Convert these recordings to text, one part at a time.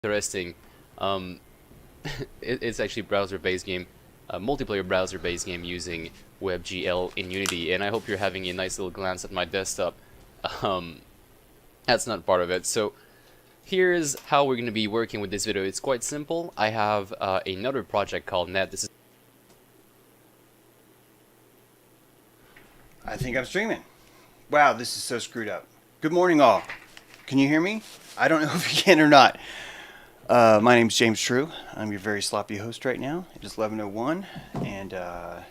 interesting. Um, it's actually browser-based game, a multiplayer browser-based game using WebGL in Unity, and I hope you're having a nice little glance at my desktop. Um, that's not part of it. So here's how we're going to be working with this video. It's quite simple. I have another project called Net. This is I think I'm streaming. Wow, this is so screwed up. Good morning, all. Can you hear me? I don't know if you can or not. My name's James True. I'm your very sloppy host right now. It is 11:01, and a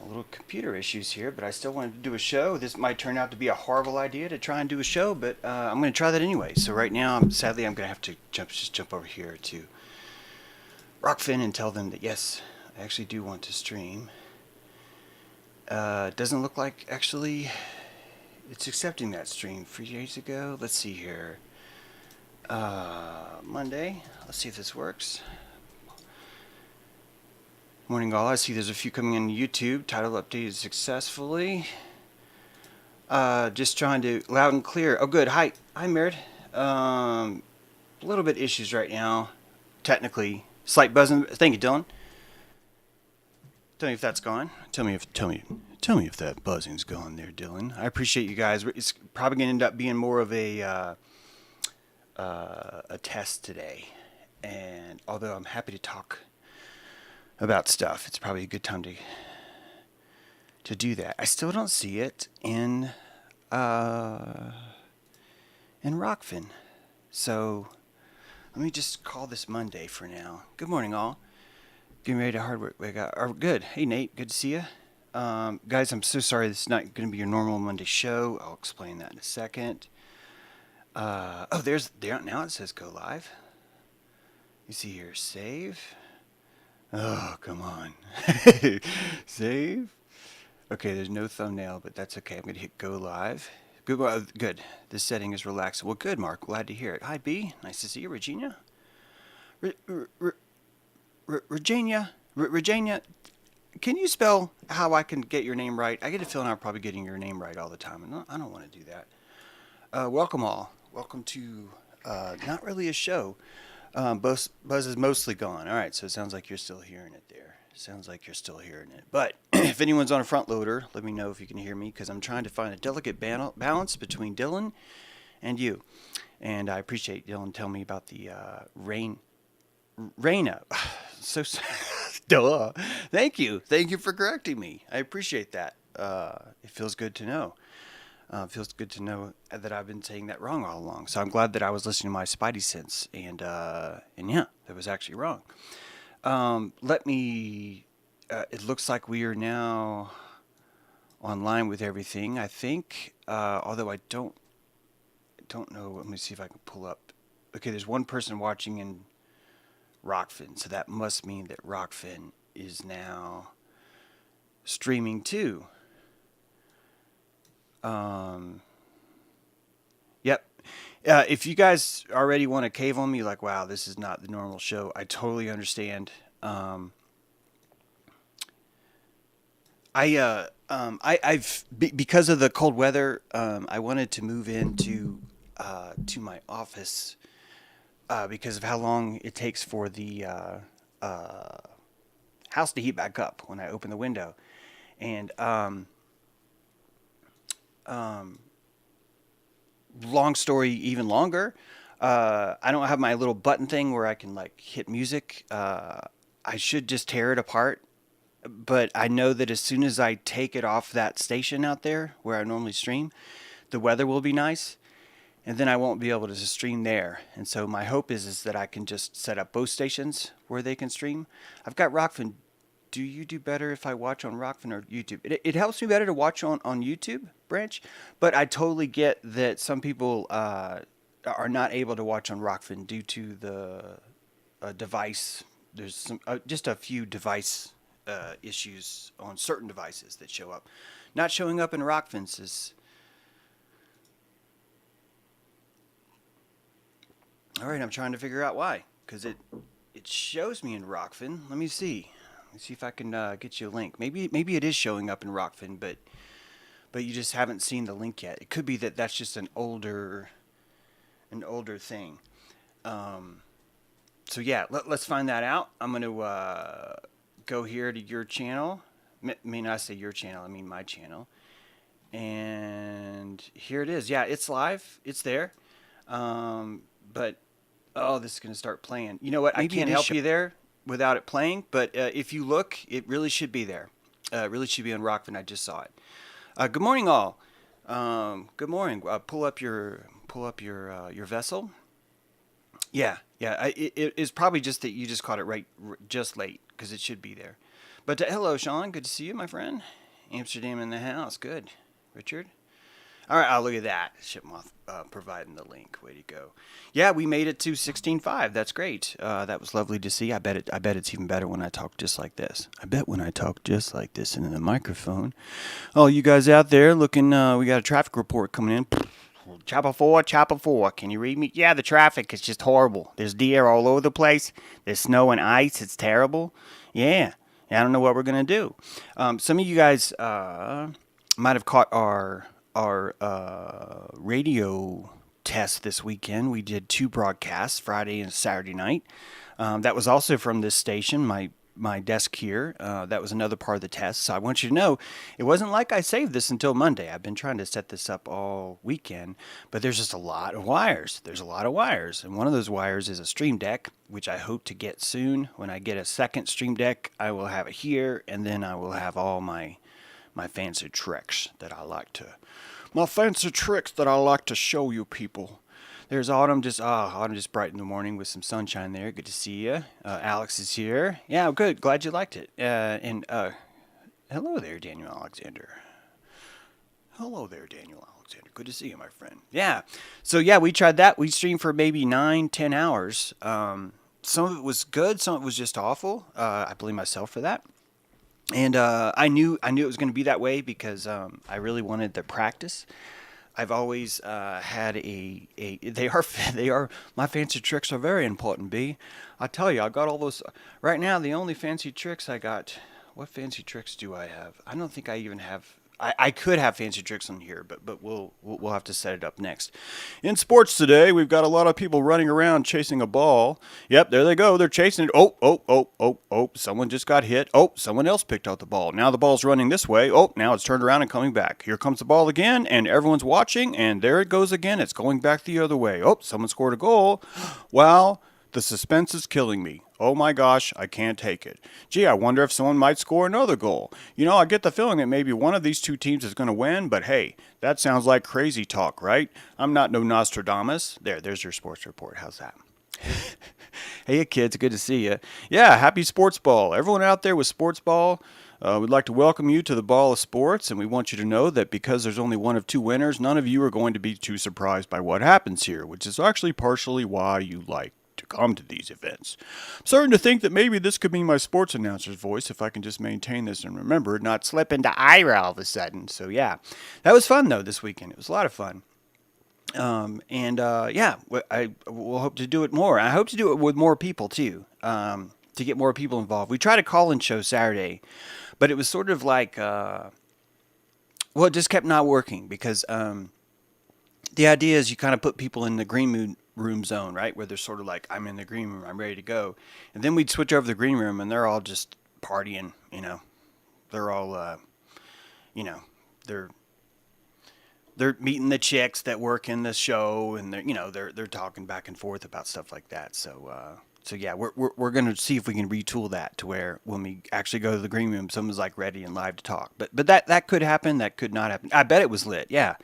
little computer issues here, but I still wanted to do a show. This might turn out to be a horrible idea to try and do a show, but I'm going to try that anyway. So right now, sadly, I'm going to have to jump over here to Rockfin and tell them that yes, I actually do want to stream. Doesn't look like actually it's accepting that stream 3 days ago. Let's see here. Monday. Let's see if this works. Morning all. I see there's a few coming in YouTube. Title updated successfully. Just trying to loud and clear. Oh good. Hi Merit. A little bit issues right now. Technically. Slight buzzing. Thank you, Dylan. Tell me if that's gone. Tell me if that buzzing's gone there, Dylan. I appreciate you guys. It's probably gonna end up being more of a test today, and although I'm happy to talk about stuff, it's probably a good time to do that. I still don't see it in Rockfin, so let me just call this Monday for now. Good morning, all. Getting ready to hard work. Good. Hey, Nate. Good to see you. Guys, I'm so sorry this is not going to be your normal Monday show. I'll explain that in a second. Oh, now it says go live. You see here, save. Oh, come on. Save. Okay, there's no thumbnail, but that's okay. I'm going to hit go live. Good. This setting is relaxed. Well, good, Mark. Glad to hear it. Hi, B. Nice to see you, Regina. Regina, can you spell how I can get your name right? I get a feeling I'm probably getting your name right all the time, and I don't want to do that. Welcome all. Welcome to not really a show. Buzz is mostly gone. All right, so it sounds like you're still hearing it there. Sounds like you're still hearing it. But if anyone's on a front loader, let me know if you can hear me, because I'm trying to find a delicate balance between Dylan and you. And I appreciate Dylan telling me about the Raina. So duh. Thank you for correcting me. I appreciate that. It feels good to know. Feels good to know that I've been saying that wrong all along. So I'm glad that I was listening to my spidey sense, and yeah, that was actually wrong. Let me. It looks like we are now online with everything. I think, although I don't know. Let me see if I can pull up. Okay, there's one person watching in Rockfin, so that must mean that Rockfin is now streaming too. Yep. If you guys already want to cave on me, like, wow, this is not the normal show, I totally understand. Because of the cold weather, I wanted to move into to my office because of how long it takes for the house to heat back up when I open the window, and long story even longer. I don't have my little button thing where I can like hit music. I should just tear it apart, but I know that as soon as I take it off that station out there where I normally stream, the weather will be nice, and then I won't be able to stream there. And so my hope is that I can just set up both stations where they can stream. I've got Rockfin. Do you do better if I watch on Rockfin or YouTube? It helps me better to watch on YouTube branch, but I totally get that some people are not able to watch on Rockfin due to the device. There's some just a few device issues on certain devices that show up. Not showing up in Rockfin's is... All right, I'm trying to figure out why, because it shows me in Rockfin. Let me see. Let's see if I can get you a link. Maybe it is showing up in Rockfin, but you just haven't seen the link yet. It could be that that's just an older thing. So yeah, let's find that out. I'm going to go here to your channel. I mean, I say your channel, I mean my channel. And here it is. Yeah, it's live. It's there. But oh, this is going to start playing. You know what? I Maybe it can't is help you there without it playing. But if you look, it really should be there. It really should be on Rockfin. I just saw it. Good morning, all. Good morning. Pull up your vessel. Yeah, yeah. It's probably just that you just caught it right, just late, because it should be there. But hello, Sean. Good to see you, my friend. Amsterdam in the house. Good. Richard. All right. Oh, look at that. Shipmoth providing the link. Way to go. Yeah, we made it to 16.5. That's great. That was lovely to see. I bet it's even better when I talk just like this. I bet when I talk just like this into the microphone. Oh, you guys out there looking? We got a traffic report coming in. Chopper 4, Chopper 4. Can you read me? Yeah, the traffic is just horrible. There's deer all over the place. There's snow and ice. It's terrible. Yeah. I don't know what we're going to do. Some of you guys might have caught our radio test this weekend. We did 2 broadcasts, Friday and Saturday night. That was also from this station, my desk here. That was another part of the test. So I want you to know, it wasn't like I saved this until Monday. I've been trying to set this up all weekend, but there's just a lot of wires. There's a lot of wires. And one of those wires is a Stream Deck, which I hope to get soon. When I get a second Stream Deck, I will have it here, and then I will have all my fancy tricks that I like to show you people. There's Autumn just bright in the morning with some sunshine there. Good to see you. Alex is here. Yeah, good. Glad you liked it. And hello there, Daniel Alexander. Hello there, Daniel Alexander. Good to see you, my friend. Yeah. So yeah, we tried that. We streamed for maybe 9-10 hours. Some of it was good. Some of it was just awful. I blame myself for that. And I knew it was going to be that way because I really wanted the practice. I've always had they are my fancy tricks are very important, B. I tell you, I got all those right now. The only fancy tricks I got. What fancy tricks do I have? I don't think I even have. I could have fancy tricks on here, but we'll have to set it up next. In sports today, we've got a lot of people running around chasing a ball. Yep, there they go. They're chasing it. Oh. Someone just got hit. Oh, someone else picked out the ball. Now the ball's running this way. Oh, now it's turned around and coming back. Here comes the ball again, and everyone's watching, and there it goes again. It's going back the other way. Oh, someone scored a goal. Wow. The suspense is killing me. Oh my gosh, I can't take it. Gee, I wonder if someone might score another goal. You know, I get the feeling that maybe one of these two teams is going to win, but hey, that sounds like crazy talk, right? I'm not no Nostradamus. There's your sports report. How's that? Hey, kids, good to see you. Yeah, happy sports ball. Everyone out there with sports ball, we'd like to welcome you to the Ball of Sports, and we want you to know that because there's only one of 2 winners, none of you are going to be too surprised by what happens here, which is actually partially why you like to come to these events. I'm starting to think that maybe this could be my sports announcer's voice if I can just maintain this and remember not slip into Ira all of a sudden. So yeah, that was fun though this weekend. It was a lot of fun. Yeah, I will hope to do it more. I hope to do it with more people too, to get more people involved. We tried a call-in show Saturday, but it was sort of like, it just kept not working because the idea is you kind of put people in the green room zone, right? Where they're sort of like, I'm in the green room, I'm ready to go. And then we'd switch over to the green room and they're all just partying, you know. They're all, they're meeting the chicks that work in the show and they're talking back and forth about stuff like that. So yeah, we're going to see if we can retool that to where when we actually go to the green room, someone's like ready and live to talk. But that could happen. That could not happen. I bet it was lit. Yeah.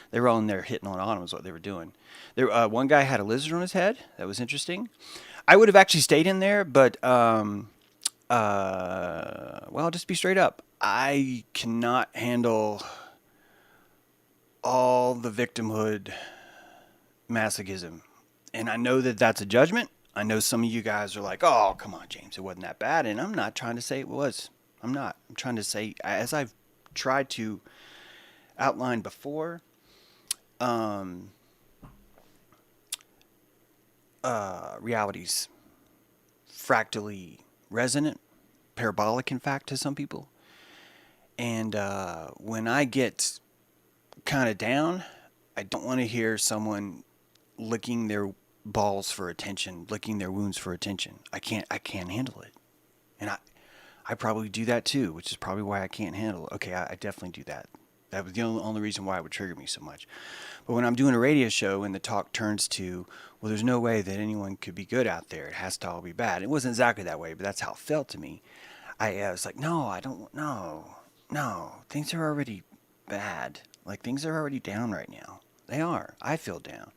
They were all in there hitting on Autumn was what they were doing. There, one guy had a lizard on his head. That was interesting. I would have actually stayed in there, but just be straight up. I cannot handle all the victimhood masochism, and I know that that's a judgment. I know some of you guys are like, "Oh, come on, James, it wasn't that bad," and I'm not trying to say it was. I'm not. I'm trying to say, as I've tried to outline before. Reality's fractally resonant, parabolic, in fact, to some people. And when I get kind of down, I don't want to hear someone licking their balls for attention, licking their wounds for attention. I can't handle it. And I probably do that too, which is probably why I can't handle it. Okay, I definitely do that. That was the only reason why it would trigger me so much. But when I'm doing a radio show and the talk turns to, well, there's no way that anyone could be good out there. It has to all be bad. It wasn't exactly that way, but that's how it felt to me. I was like, no, I don't, no. Things are already bad. Like, things are already down right now. They are. I feel down.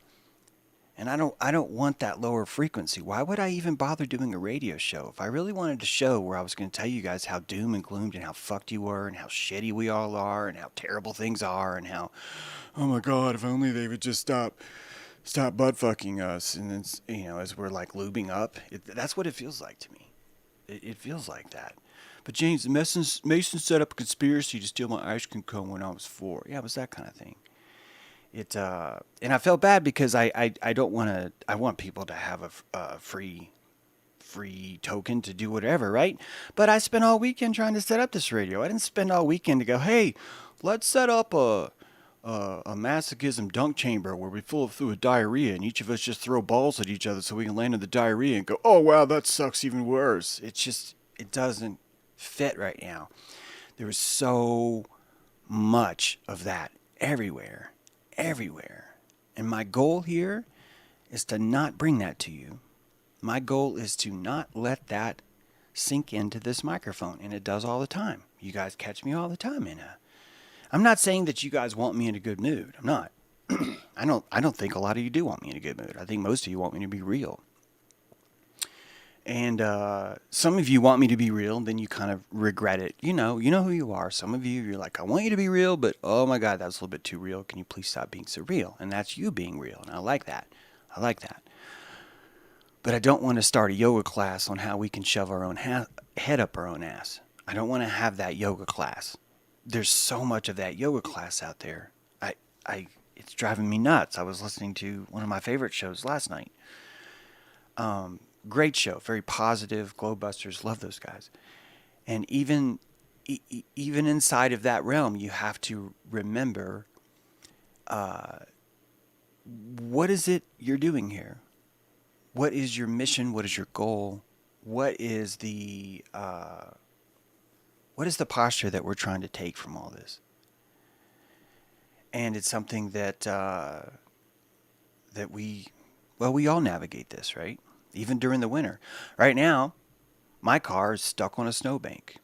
And I don't want that lower frequency. Why would I even bother doing a radio show? If I really wanted a show where I was going to tell you guys how doom and gloomed and how fucked you were and how shitty we all are and how terrible things are and how, oh my God, if only they would just stop butt fucking us. And then, as we're like lubing up, that's what it feels like to me. It feels like that. But James, Mason set up a conspiracy to steal my ice cream cone when I was 4. Yeah, it was that kind of thing. And I felt bad because I don't want to. I want people to have a free token to do whatever, right? But I spent all weekend trying to set up this radio. I didn't spend all weekend to go, hey, let's set up a masochism dunk chamber where we fill it with diarrhea and each of us just throw balls at each other so we can land in the diarrhea and go, oh wow, that sucks even worse. It doesn't fit right now. There is so much of that everywhere. And my goal here is to not bring that to you. My goal is to not let that sink into this microphone. And it does all the time. You guys catch me all the time I'm not saying that you guys want me in a good mood. I'm not. I don't think a lot of you do want me in a good mood. I think most of you want me to be real. And some of you want me to be real, and then you kind of regret it. You know who you are. Some of you, you're like, I want you to be real, but oh my God, that's a little bit too real. Can you please stop being so real? And that's you being real, and I like that. But I don't want to start a yoga class on how we can shove our own head up our own ass. I don't want to have that yoga class. There's so much of that yoga class out there. It's driving me nuts. I was listening to one of my favorite shows last night. Great show, very positive, Glowbusters, love those guys. And even inside of that realm, you have to remember, what is it you're doing here? What is your mission? What is your goal? What is the posture that we're trying to take from all this? And it's something that we all navigate this, right? Even during the winter. Right now, my car is stuck on a snowbank.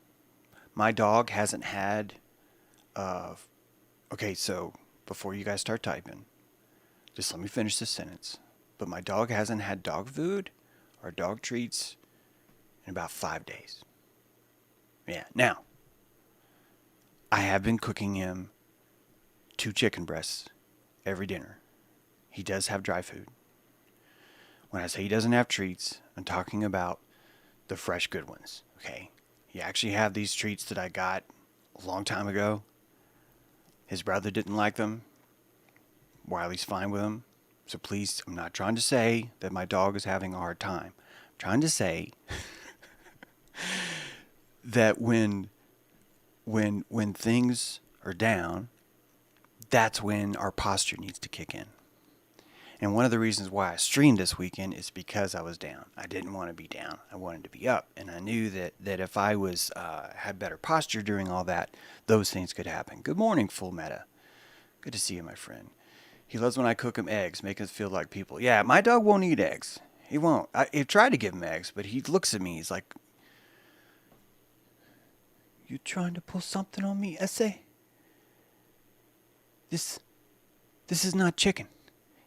My dog hasn't had... okay, so before you guys start typing, just let me finish this sentence. But my dog hasn't had dog food or dog treats in about 5 days. Yeah, now, I have been cooking him 2 chicken breasts every dinner. He does have dry food. When I say he doesn't have treats, I'm talking about the fresh good ones, okay? You actually have these treats that I got a long time ago. His brother didn't like them. Wiley's fine with them. So please, I'm not trying to say that my dog is having a hard time. I'm trying to say that when things are down, that's when our posture needs to kick in. And one of the reasons why I streamed this weekend is because I was down. I didn't want to be down. I wanted to be up. And I knew that if I was had better posture during all that, those things could happen. Good morning, Full Meta. Good to see you, my friend. He loves when I cook him eggs, make us feel like people. Yeah, my dog won't eat eggs. He won't. I tried to give him eggs, but he looks at me. He's like, you trying to pull something on me, Essay? This is not chicken.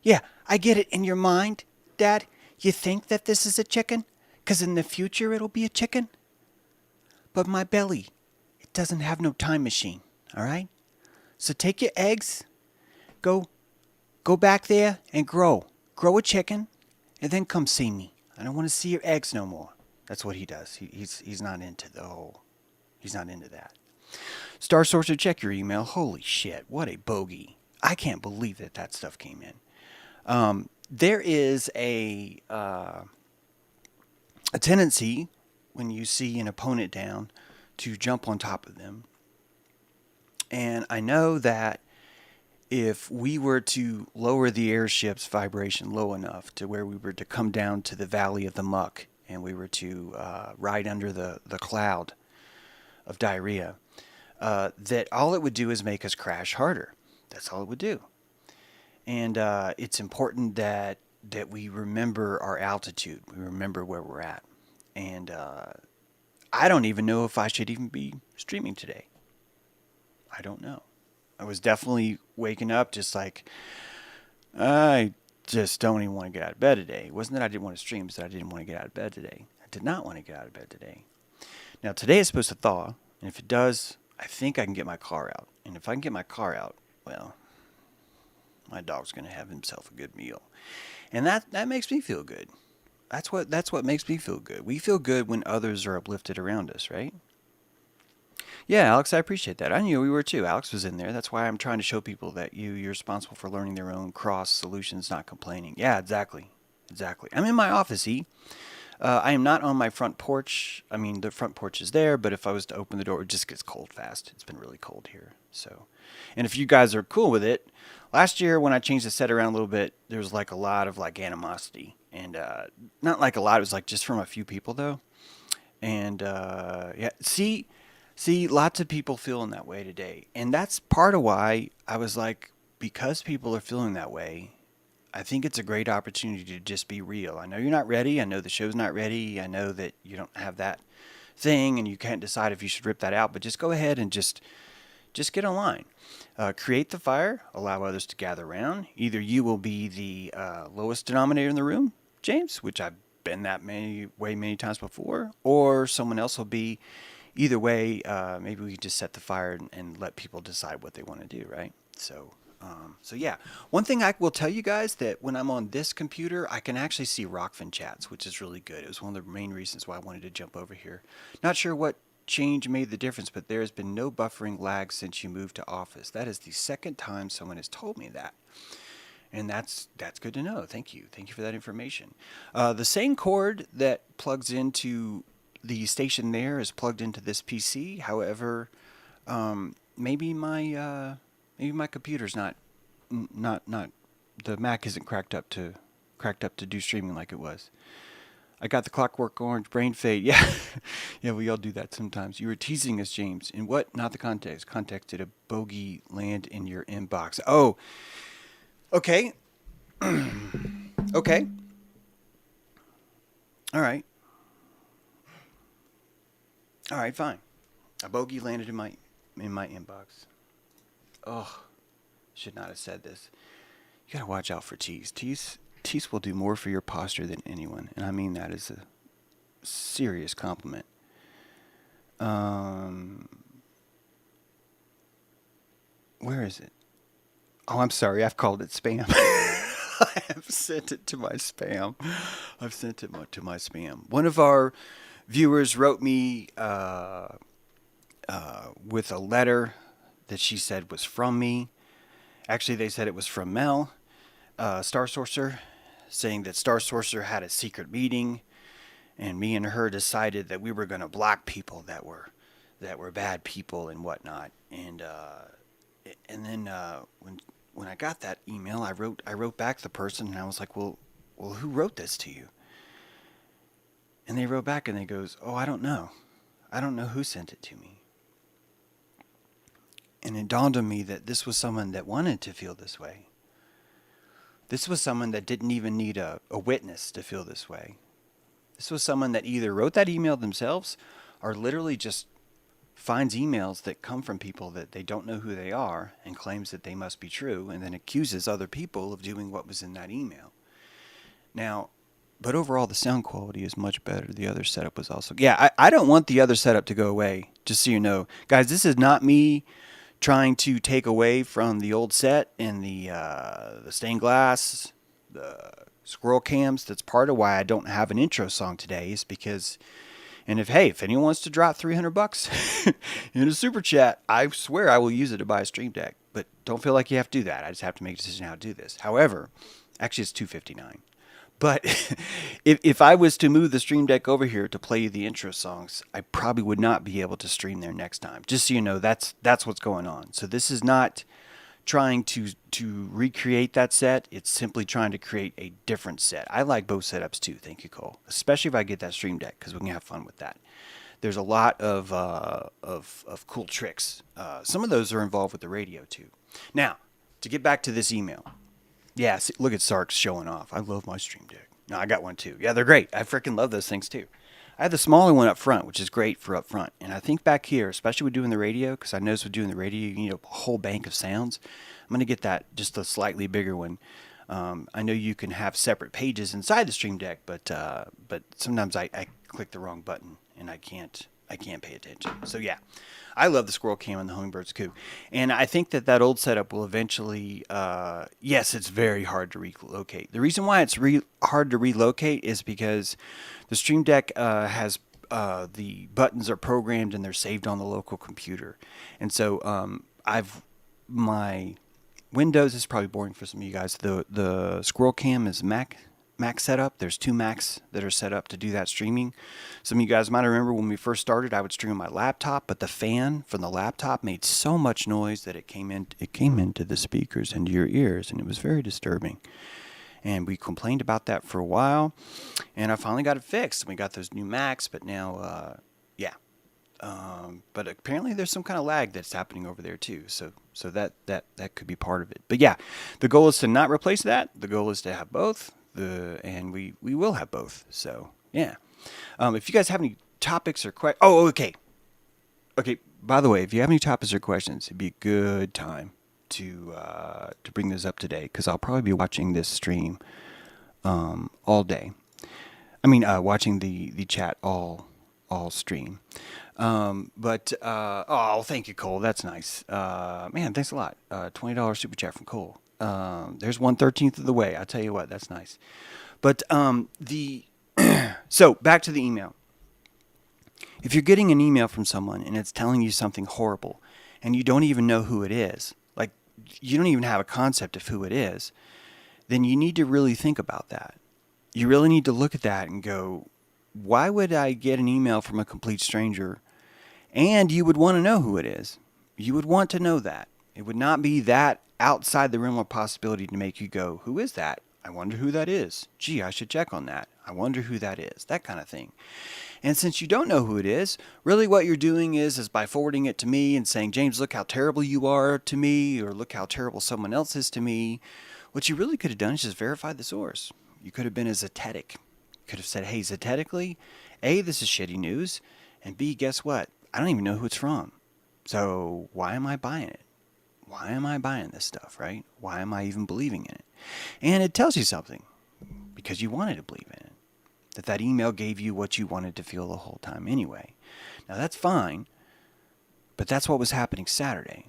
Yeah, I get it in your mind, Dad. You think that this is a chicken? 'Cause in the future it'll be a chicken? But my belly, it doesn't have no time machine, all right? So take your eggs, go back there and grow a chicken, and then come see me. I don't want to see your eggs no more. That's what he does. He's not into he's not into that. Star Sorcerer, check your email. Holy shit, what a bogey. I can't believe that stuff came in. There is a tendency when you see an opponent down to jump on top of them. And I know that if we were to lower the airship's vibration low enough to where we were to come down to the valley of the muck and we were to ride under the cloud of diarrhea, that all it would do is make us crash harder. That's all it would do. And it's important that we remember our altitude. We remember where we're at. And I don't even know if I should even be streaming today. I don't know. I was definitely waking up just like, I just don't even want to get out of bed today. It wasn't that I didn't want to stream, it's that I didn't want to get out of bed today. I did not want to get out of bed today. Now, today is supposed to thaw, and if it does, I think I can get my car out. And if I can get my car out, well, my dog's going to have himself a good meal. And that makes me feel good. That's what makes me feel good. We feel good when others are uplifted around us, right? Yeah, Alex, I appreciate that. I knew we were too. Alex was in there. That's why I'm trying to show people that you're responsible for learning their own cross solutions, not complaining. Yeah, exactly. Exactly. I'm in my office, I am not on my front porch. I mean, the front porch is there, but if I was to open the door, it just gets cold fast. It's been really cold here. So, and if you guys are cool with it, last year when I changed the set around a little bit, there was like a lot of like animosity, and not like a lot. It was like just from a few people though. And yeah, see, lots of people feeling that way today, and that's part of why I was like, because people are feeling that way. I think it's a great opportunity to just be real. I know you're not ready. I know the show's not ready. I know that you don't have that thing and you can't decide if you should rip that out, but just go ahead and just get online. Create the fire, allow others to gather around. Either you will be the lowest denominator in the room, James, which I've been that many times before, or someone else will be. Either way, maybe we can just set the fire and let people decide what they want to do, right? So yeah, one thing I will tell you guys that when I'm on this computer, I can actually see Rockfin chats, which is really good. It was one of the main reasons why I wanted to jump over here. Not sure what change made the difference, but there has been no buffering lag since you moved to Office. That is the second time someone has told me that. And that's good to know. Thank you. Thank you for that information. The same cord that plugs into the station there is plugged into this PC. However, maybe my computer's not the Mac isn't cracked up to do streaming like it was. I got the Clockwork Orange brain fade. Yeah, yeah, we all do that sometimes. You were teasing us, James. In what? Not the context. Context, did a bogey land in your inbox? Oh, okay. Okay. All right. All right, fine. A bogey landed in my inbox. Oh, should not have said this. You gotta watch out for Tease. Tease will do more for your posture than anyone, and I mean that as a serious compliment. Where is it? Oh, I'm sorry. I've called it spam. I have sent it to my spam. I've sent it to my spam. One of our viewers wrote me with a letter that she said was from me. Actually, they said it was from Mel, Star Sorcerer, saying that Star Sorcerer had a secret meeting, and me and her decided that we were going to block people that were bad people and whatnot. And then when I got that email, I wrote back the person, and I was like, well, who wrote this to you? And they wrote back, and they goes, oh, I don't know who sent it to me. And it dawned on me that this was someone that wanted to feel this way. This was someone that didn't even need a witness to feel this way. This was someone that either wrote that email themselves or literally just finds emails that come from people that they don't know who they are and claims that they must be true, and then accuses other people of doing what was in that email. Now, but overall, the sound quality is much better. The other setup was also... Yeah, I don't want the other setup to go away, just so you know. Guys, this is not me trying to take away from the old set and the stained glass, the squirrel cams. That's part of why I don't have an intro song today, is because... And if anyone wants to drop $300 in a super chat, I swear I will use it to buy a stream deck. But don't feel like you have to do that. I just have to make a decision how to do this. However, actually it's $259. But if I was to move the stream deck over here to play you the intro songs, I probably would not be able to stream there next time. Just so you know, that's what's going on. So this is not trying to recreate that set. It's simply trying to create a different set. I like both setups too. Thank you, Cole. Especially if I get that Stream Deck, because we can have fun with that. There's a lot of cool tricks. Some of those are involved with the radio too. Now, to get back to this email. Yeah, see, look at Sark's showing off. I love my Stream Deck. No, I got one too. Yeah, they're great. I freaking love those things too. I have the smaller one up front, which is great for up front. And I think back here, especially with doing the radio, because I noticed with doing the radio, you need a whole bank of sounds. I'm going to get that, just a slightly bigger one. I know you can have separate pages inside the Stream Deck, but sometimes I click the wrong button and I can't pay attention. So yeah, I love the Squirrel Cam and the Hummingbird's Coup. And I think that old setup will eventually, yes, it's very hard to relocate. The reason why it's hard to relocate is because the Stream Deck has the buttons are programmed and they're saved on the local computer. And so my Windows is probably boring for some of you guys. The Squirrel Cam is Mac setup. There's 2 Macs that are set up to do that streaming. Some of you guys might remember when we first started, I would stream on my laptop, but the fan from the laptop made so much noise that it came into the speakers, into your ears, and it was very disturbing. And we complained about that for a while, and I finally got it fixed. We got those new Macs, but now, yeah. But apparently there's some kind of lag that's happening over there too. So that could be part of it. But yeah, the goal is to not replace that. The goal is to have both. And we will have both. So yeah. If you guys have any topics or questions, okay. By the way, if you have any topics or questions, it'd be a good time to bring those up today, because I'll probably be watching this stream all day. I mean, watching the chat all stream. Thank you, Cole. That's nice. Man, thanks a lot. $20 super chat from Cole. There's 1/13 of the way. I'll tell you what, that's nice. But so back to the email. If you're getting an email from someone and it's telling you something horrible and you don't even know who it is, like you don't even have a concept of who it is, then you need to really think about that. You really need to look at that and go, why would I get an email from a complete stranger? And you would want to know who it is. You would want to know that. It would not be that outside the realm of possibility to make you go, who is that? I wonder who that is. Gee, I should check on that. I wonder who that is. That kind of thing. And since you don't know who it is, really what you're doing is by forwarding it to me and saying, James, look how terrible you are to me, or look how terrible someone else is to me. What you really could have done is just verify the source. You could have been a zetetic. You could have said, hey, zetetically, A, this is shitty news, and B, guess what? I don't even know who it's from. So why am I buying it? Why am I buying this stuff, right? Why am I even believing in it? And it tells you something, because you wanted to believe in it. That email gave you what you wanted to feel the whole time anyway. Now that's fine, but that's what was happening Saturday.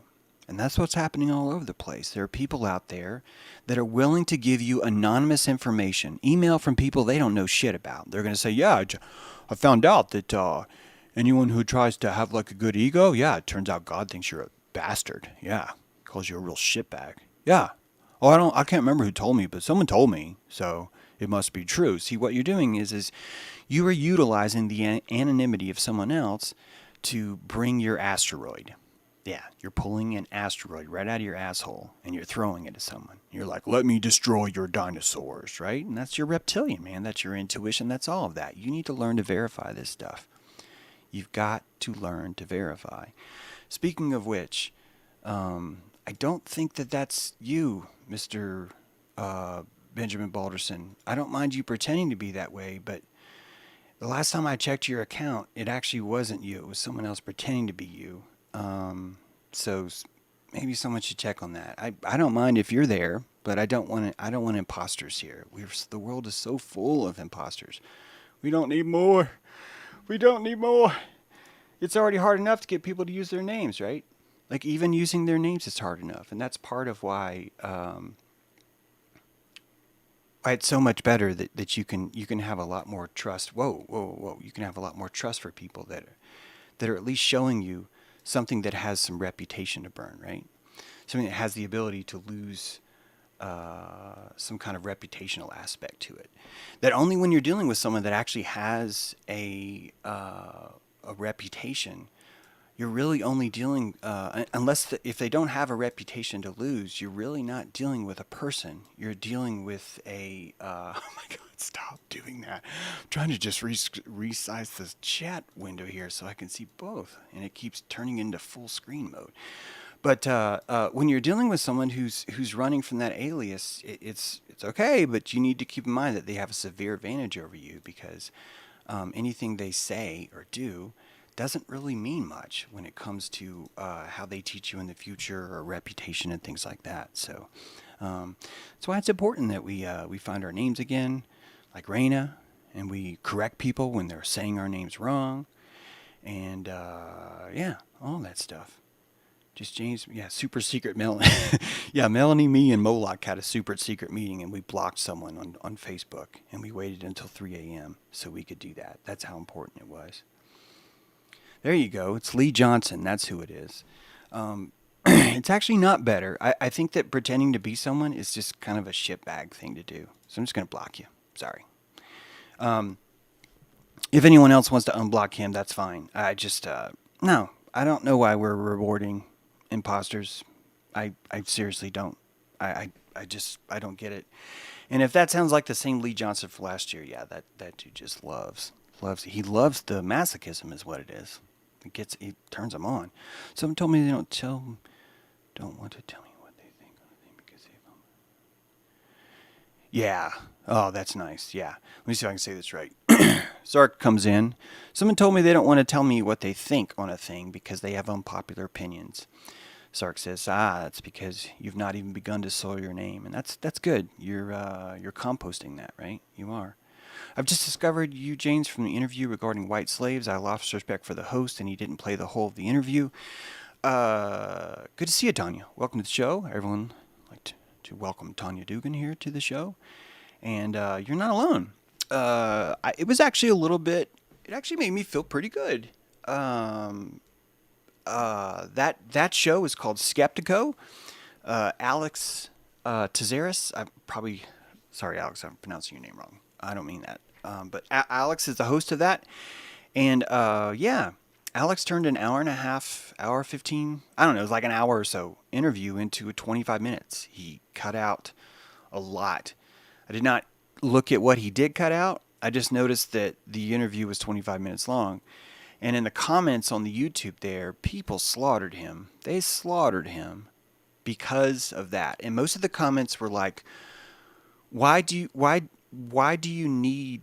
And that's what's happening all over the place. There are people out there that are willing to give you anonymous information, email from people they don't know shit about. They're going to say, yeah, I found out that anyone who tries to have like a good ego, yeah, it turns out God thinks you're a bastard. Yeah. Calls you a real shitbag. Yeah. Oh, I can't remember who told me, but someone told me, so it must be true. See, what you're doing is you are utilizing the anonymity of someone else to bring your asteroid. Yeah, you're pulling an asteroid right out of your asshole and you're throwing it at someone. You're like, let me destroy your dinosaurs, right? And that's your reptilian, man. That's your intuition. That's all of that. You need to learn to verify this stuff. You've got to learn to verify. Speaking of which, I don't think that's you, Mr. Benjamin Balderson. I don't mind you pretending to be that way, but the last time I checked your account, it actually wasn't you. It was someone else pretending to be you. So maybe someone should check on that. I don't mind if you're there, but I don't want imposters here. The world is so full of imposters. We don't need more. We don't need more. It's already hard enough to get people to use their names, right? Like even using their names is hard enough, and that's part of why it's so much better that you can have a lot more trust. Whoa! You can have a lot more trust for people that are at least showing you something that has some reputation to burn, right? Something that has the ability to lose some kind of reputational aspect to it. That only when you're dealing with someone that actually has a reputation, you're really only dealing, if they don't have a reputation to lose, you're really not dealing with a person. You're dealing with a, oh my God, stop doing that. I'm trying to just resize this chat window here so I can see both, and it keeps turning into full screen mode. But when you're dealing with someone who's running from that alias, it's okay, but you need to keep in mind that they have a severe advantage over you because anything they say or do doesn't really mean much when it comes to how they teach you in the future or reputation and things like that. So that's why it's important that we find our names again, like Raina, and we correct people when they're saying our names wrong, and yeah, all that stuff. Just James, yeah, super secret Melanie. Yeah, Melanie, me, and Moloch had a super secret meeting, and we blocked someone on Facebook, and we waited until 3 a.m. so we could do that. That's how important it was. There you go. It's Lee Johnson. That's who it is. It's actually not better. I think that pretending to be someone is just kind of a shitbag thing to do. So I'm just going to block you. Sorry. If anyone else wants to unblock him, that's fine. I just, no, I don't know why we're rewarding imposters. I seriously don't. I don't get it. And if that sounds like the same Lee Johnson for last year, yeah, that dude just he loves the masochism is what it is. It turns him on. Someone told me they don't want to tell me what they think because they don't. Yeah. Oh, that's nice. Yeah. Let me see if I can say this right. Zark comes in. Someone told me they don't want to tell me what they think on a thing because they have unpopular opinions. Sark says, that's because you've not even begun to soil your name. And that's good. You're composting that, right? You are. I've just discovered you, James, from the interview regarding white slaves. I lost respect for the host, and he didn't play the whole of the interview. Good to see you, Tanya. Welcome to the show. Everyone like to welcome Tanya Dugan here to the show. And you're not alone. It was actually a little bit... It actually made me feel pretty good. That show is called Skeptico. Alex Tazaris, sorry, Alex, I'm pronouncing your name wrong. I don't mean that. But Alex is the host of that. And yeah, Alex turned an hour and a half, hour 15, I don't know, it was like an hour or so interview into 25 minutes. He cut out a lot. I did not look at what he did cut out. I just noticed that the interview was 25 minutes long. And in the comments on the YouTube there, people slaughtered him. They slaughtered him because of that. And most of the comments were like, why do you need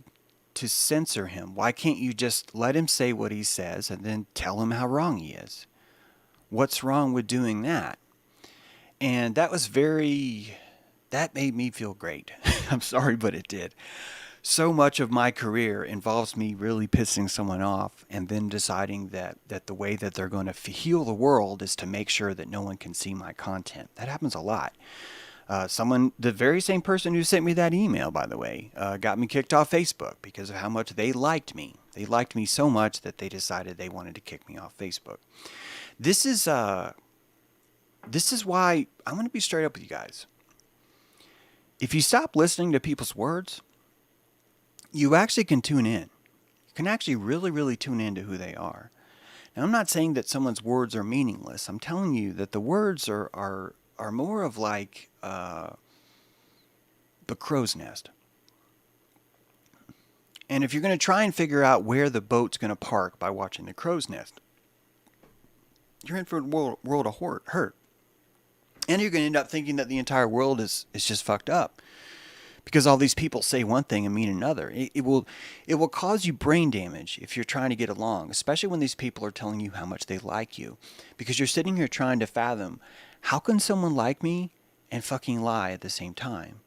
to censor him? Why can't you just let him say what he says and then tell him how wrong he is? What's wrong with doing that? And that made me feel great. I'm sorry, but it did. So much of my career involves me really pissing someone off and then deciding that the way that they're going to heal the world is to make sure that no one can see my content. That happens a lot. The very same person who sent me that email, by the way, got me kicked off Facebook because of how much they liked me. They liked me so much that they decided they wanted to kick me off Facebook. This is why I'm going to be straight up with you guys. If you stop listening to people's words, you actually can tune in. You can actually really, really tune into who they are. Now, I'm not saying that someone's words are meaningless. I'm telling you that the words are more of like the crow's nest. And if you're going to try and figure out where the boat's going to park by watching the crow's nest, you're in for a world of hurt. And you're going to end up thinking that the entire world is just fucked up. Because all these people say one thing and mean another. It will cause you brain damage if you're trying to get along, especially when these people are telling you how much they like you. Because you're sitting here trying to fathom, how can someone like me and fucking lie at the same time?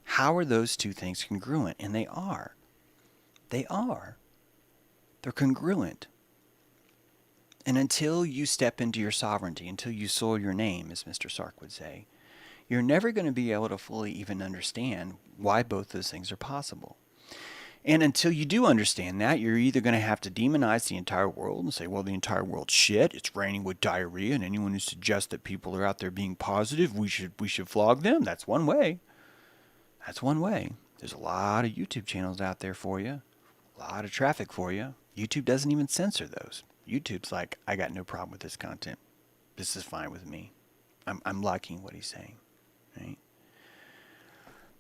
How are those two things congruent? And they are. They are. They're congruent. And until you step into your sovereignty, until you soil your name, as Mr. Sark would say, you're never going to be able to fully even understand why both those things are possible. And until you do understand that, you're either going to have to demonize the entire world and say, well, the entire world's shit, it's raining with diarrhea, and anyone who suggests that people are out there being positive, we should flog them. That's one way. That's one way. There's a lot of YouTube channels out there for you, a lot of traffic for you. YouTube doesn't even censor those. YouTube's like, I got no problem with this content. This is fine with me. I'm liking what he's saying, right?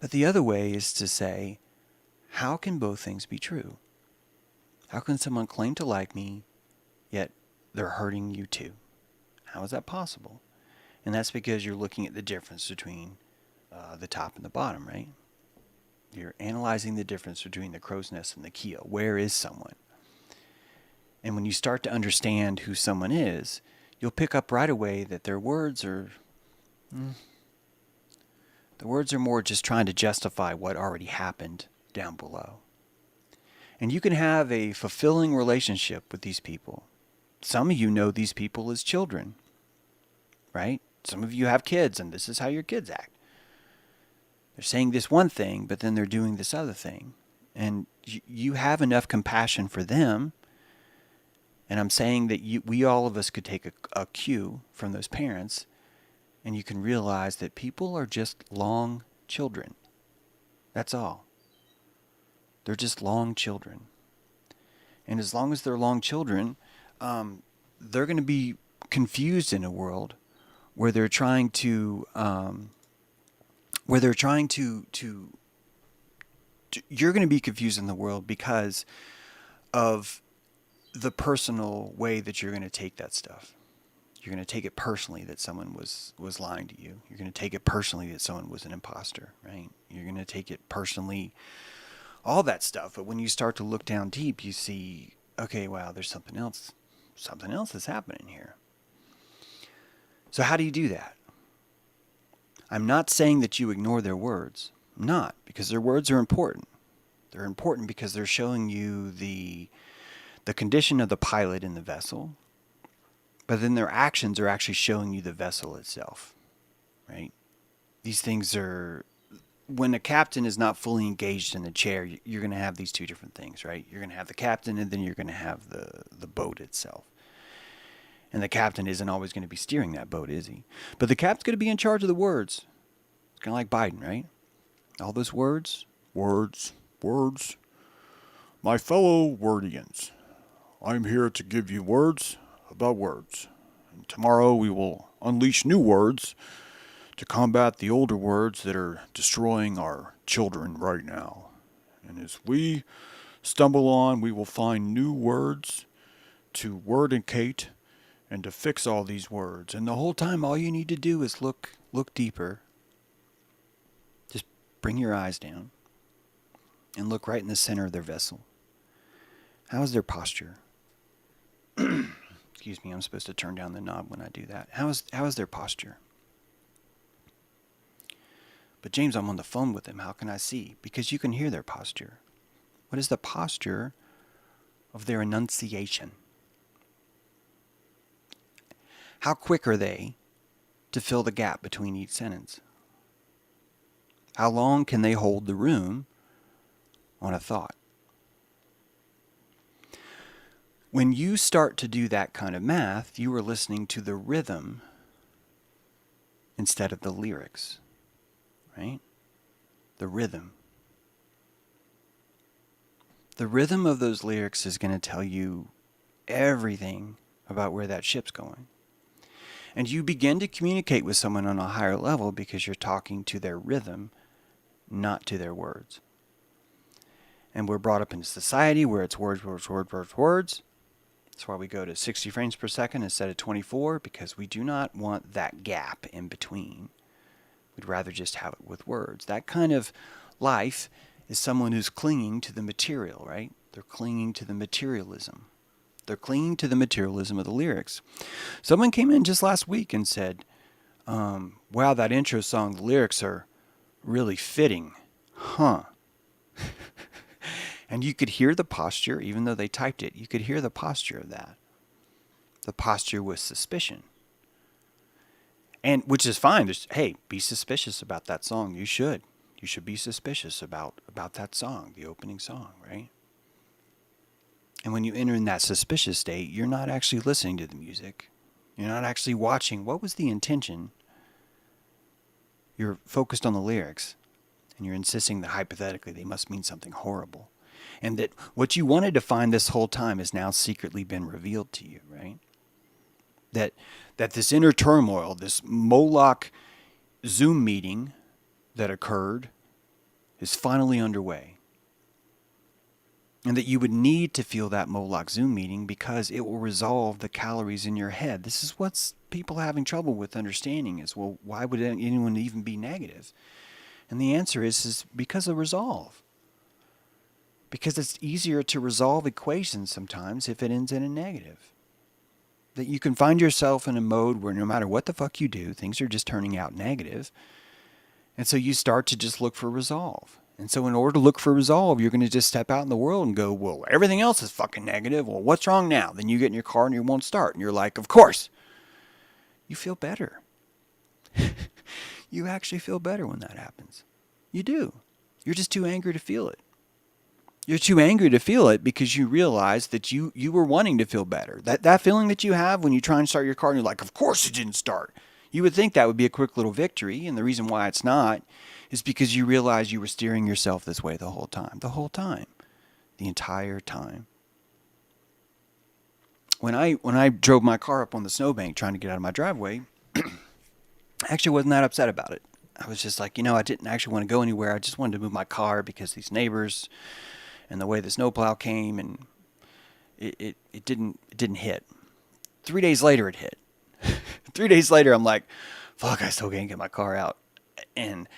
But the other way is to say, how can both things be true? How can someone claim to like me, yet they're hurting you too? How is that possible? And that's because you're looking at the difference between the top and the bottom, right? You're analyzing the difference between the crow's nest and the keel. Where is someone? And when you start to understand who someone is, you'll pick up right away that their words are the words are more just trying to justify what already happened down below. And you can have a fulfilling relationship with these people. Some of you know these people as children, right? Some of you have kids, and this is how your kids act. They're saying this one thing, but then they're doing this other thing. And you have enough compassion for them. And I'm saying that we all of us could take a cue from those parents, and you can realize that people are just long children. That's all. They're just long children. And as long as they're long children, they're going to be confused in a world where they're trying to you're going to be confused in the world because of the personal way that you're going to take that stuff. You're going to take it personally that someone was lying to you. You're going to take it personally that someone was an imposter, right? You're going to take it personally, all that stuff. But when you start to look down deep, you see, okay, wow, there's something else. Something else is happening here. So how do you do that? I'm not saying that you ignore their words. I'm not, because their words are important. They're important because they're showing you the condition of the pilot in the vessel, but then their actions are actually showing you the vessel itself, right? These things are, when a captain is not fully engaged in the chair, you're going to have these two different things, right? You're going to have the captain, and then you're going to have the boat itself. And the captain isn't always going to be steering that boat, is he? But the captain's going to be in charge of the words. It's kind of like Biden, right? All those words. Words. My fellow wordians, I'm here to give you words about words. And tomorrow we will unleash new words to combat the older words that are destroying our children right now. And as we stumble on, we will find new words to wordicate and to fix all these words. And the whole time, all you need to do is look deeper. Just bring your eyes down and look right in the center of their vessel. How is their posture? Excuse me, I'm supposed to turn down the knob when I do that. How is their posture? But James, I'm on the phone with them. How can I see? Because you can hear their posture. What is the posture of their enunciation? How quick are they to fill the gap between each sentence? How long can they hold the room on a thought? When you start to do that kind of math, you are listening to the rhythm instead of the lyrics, right? The rhythm. The rhythm of those lyrics is going to tell you everything about where that ship's going. And you begin to communicate with someone on a higher level because you're talking to their rhythm, not to their words. And we're brought up in a society where it's words. That's why we go to 60 frames per second instead of 24, because we do not want that gap in between. We'd rather just have it with words. That kind of life is someone who's clinging to the material, right? They're clinging to the materialism. They're clinging to the materialism of the lyrics. Someone came in just last week and said, wow, that intro song, the lyrics are really fitting. Huh. And you could hear the posture, even though they typed it, you could hear the posture of that. The posture was suspicion. And which is fine. Hey, be suspicious about that song. You should. You should be suspicious about that song, the opening song, right? And when you enter in that suspicious state, you're not actually listening to the music. You're not actually watching. What was the intention? You're focused on the lyrics, and you're insisting that hypothetically they must mean something horrible. And that what you wanted to find this whole time has now secretly been revealed to you, right? That this inner turmoil, this Moloch Zoom meeting that occurred is finally underway. And that you would need to feel that Moloch Zoom meeting because it will resolve the calories in your head. This is what's people having trouble with understanding is, well, why would anyone even be negative? And the answer is because of resolve. Because it's easier to resolve equations sometimes if it ends in a negative. That you can find yourself in a mode where no matter what the fuck you do, things are just turning out negative. And so you start to just look for resolve. And so in order to look for resolve, you're going to just step out in the world and go, well, everything else is fucking negative. Well, what's wrong now? Then you get in your car and it won't start. And you're like, of course. You feel better. You actually feel better when that happens. You do. You're just too angry to feel it. You're too angry to feel it because you realize that you were wanting to feel better. That feeling that you have when you try and start your car and you're like, of course it didn't start. You would think that would be a quick little victory, and the reason why it's not is because you realize you were steering yourself this way the whole time. The whole time. The entire time. When I drove my car up on the snowbank trying to get out of my driveway, I actually wasn't that upset about it. I was just like, I didn't actually want to go anywhere. I just wanted to move my car because these neighbors and the way the snowplow came, and it didn't hit. 3 days later it hit. 3 days later I'm like, fuck, I still can't get my car out. And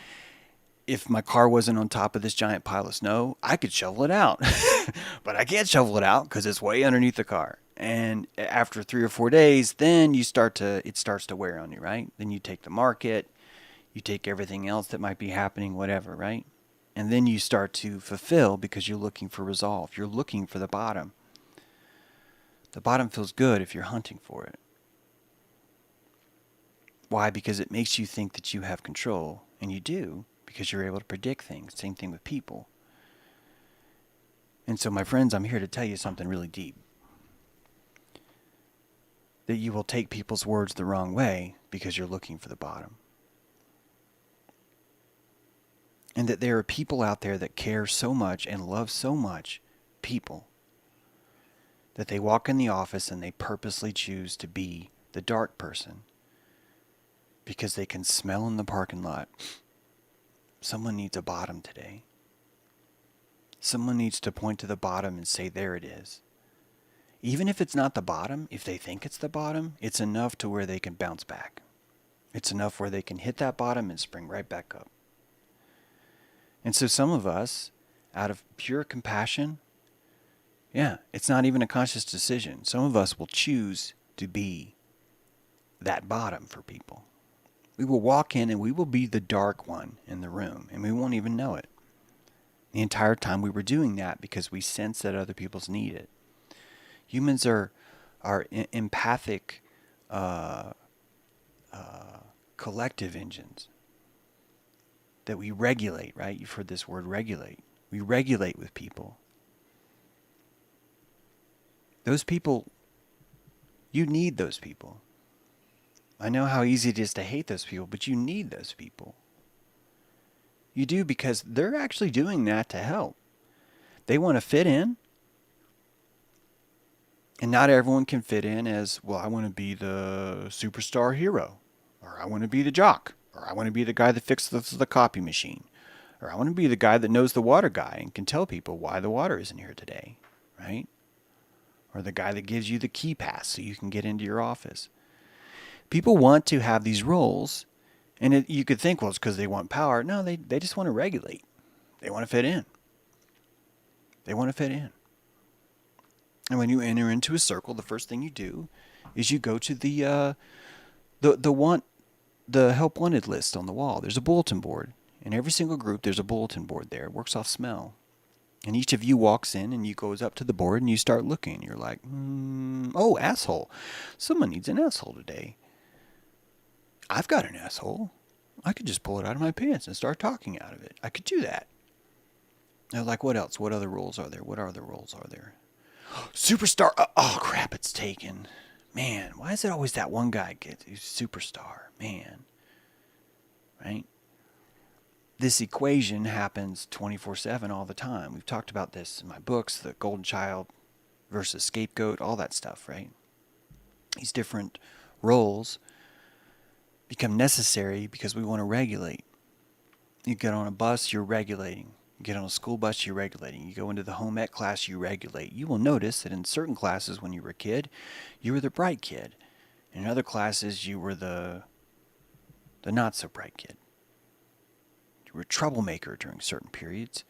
if my car wasn't on top of this giant pile of snow, I could shovel it out. But I can't shovel it out because it's way underneath the car. And after 3 or 4 days, then it starts to wear on you, right? Then you take the market, you take everything else that might be happening, whatever, right? And then you start to fulfill because you're looking for resolve. You're looking for the bottom. The bottom feels good if you're hunting for it. Why? Because it makes you think that you have control. And you do, because you're able to predict things. Same thing with people. And so, my friends, I'm here to tell you something really deep. That you will take people's words the wrong way because you're looking for the bottom. And that there are people out there that care so much and love so much people that they walk in the office and they purposely choose to be the dark person because they can smell in the parking lot, someone needs a bottom today. Someone needs to point to the bottom and say, there it is. Even if it's not the bottom, if they think it's the bottom, it's enough to where they can bounce back. It's enough where they can hit that bottom and spring right back up. And so some of us, out of pure compassion, it's not even a conscious decision. Some of us will choose to be that bottom for people. We will walk in and we will be the dark one in the room, and we won't even know it. The entire time we were doing that because we sense that other people's need it. Humans are empathic collective engines that we regulate, right? You've heard this word regulate. We regulate with people. Those people, you need those people. I know how easy it is to hate those people, but you need those people. You do, because they're actually doing that to help. They want to fit in. And not everyone can fit in as, well, I want to be the superstar hero. Or I want to be the jock. Or I want to be the guy that fixes the copy machine. Or I want to be the guy that knows the water guy and can tell people why the water isn't here today. Right? Or the guy that gives you the key pass so you can get into your office. People want to have these roles. And you could think, well, it's because they want power. No, they just want to regulate. They want to fit in. They want to fit in. And when you enter into a circle, the first thing you do is you go to the help wanted list on the wall. There's a bulletin board. In every single group, there's a bulletin board there. It works off smell. And each of you walks in and you goes up to the board and you start looking. You're like, oh, asshole. Someone needs an asshole today. I've got an asshole. I could just pull it out of my pants and start talking out of it. I could do that. They're like, what else? What other roles are there? What other roles are there? Superstar. Oh, crap, it's taken. Man, why is it always that one guy who's superstar? Man. Right? this equation happens 24/7 all the time. We've talked about this in my books, the golden child versus scapegoat, all that stuff, right? These different roles become necessary because we want to regulate. You get on a bus, you're regulating. You get on a school bus, you're regulating. You go into the home ec class, you regulate. You will notice that in certain classes when you were a kid, you were the bright kid. In other classes, you were the not so bright kid. You were a troublemaker during certain periods,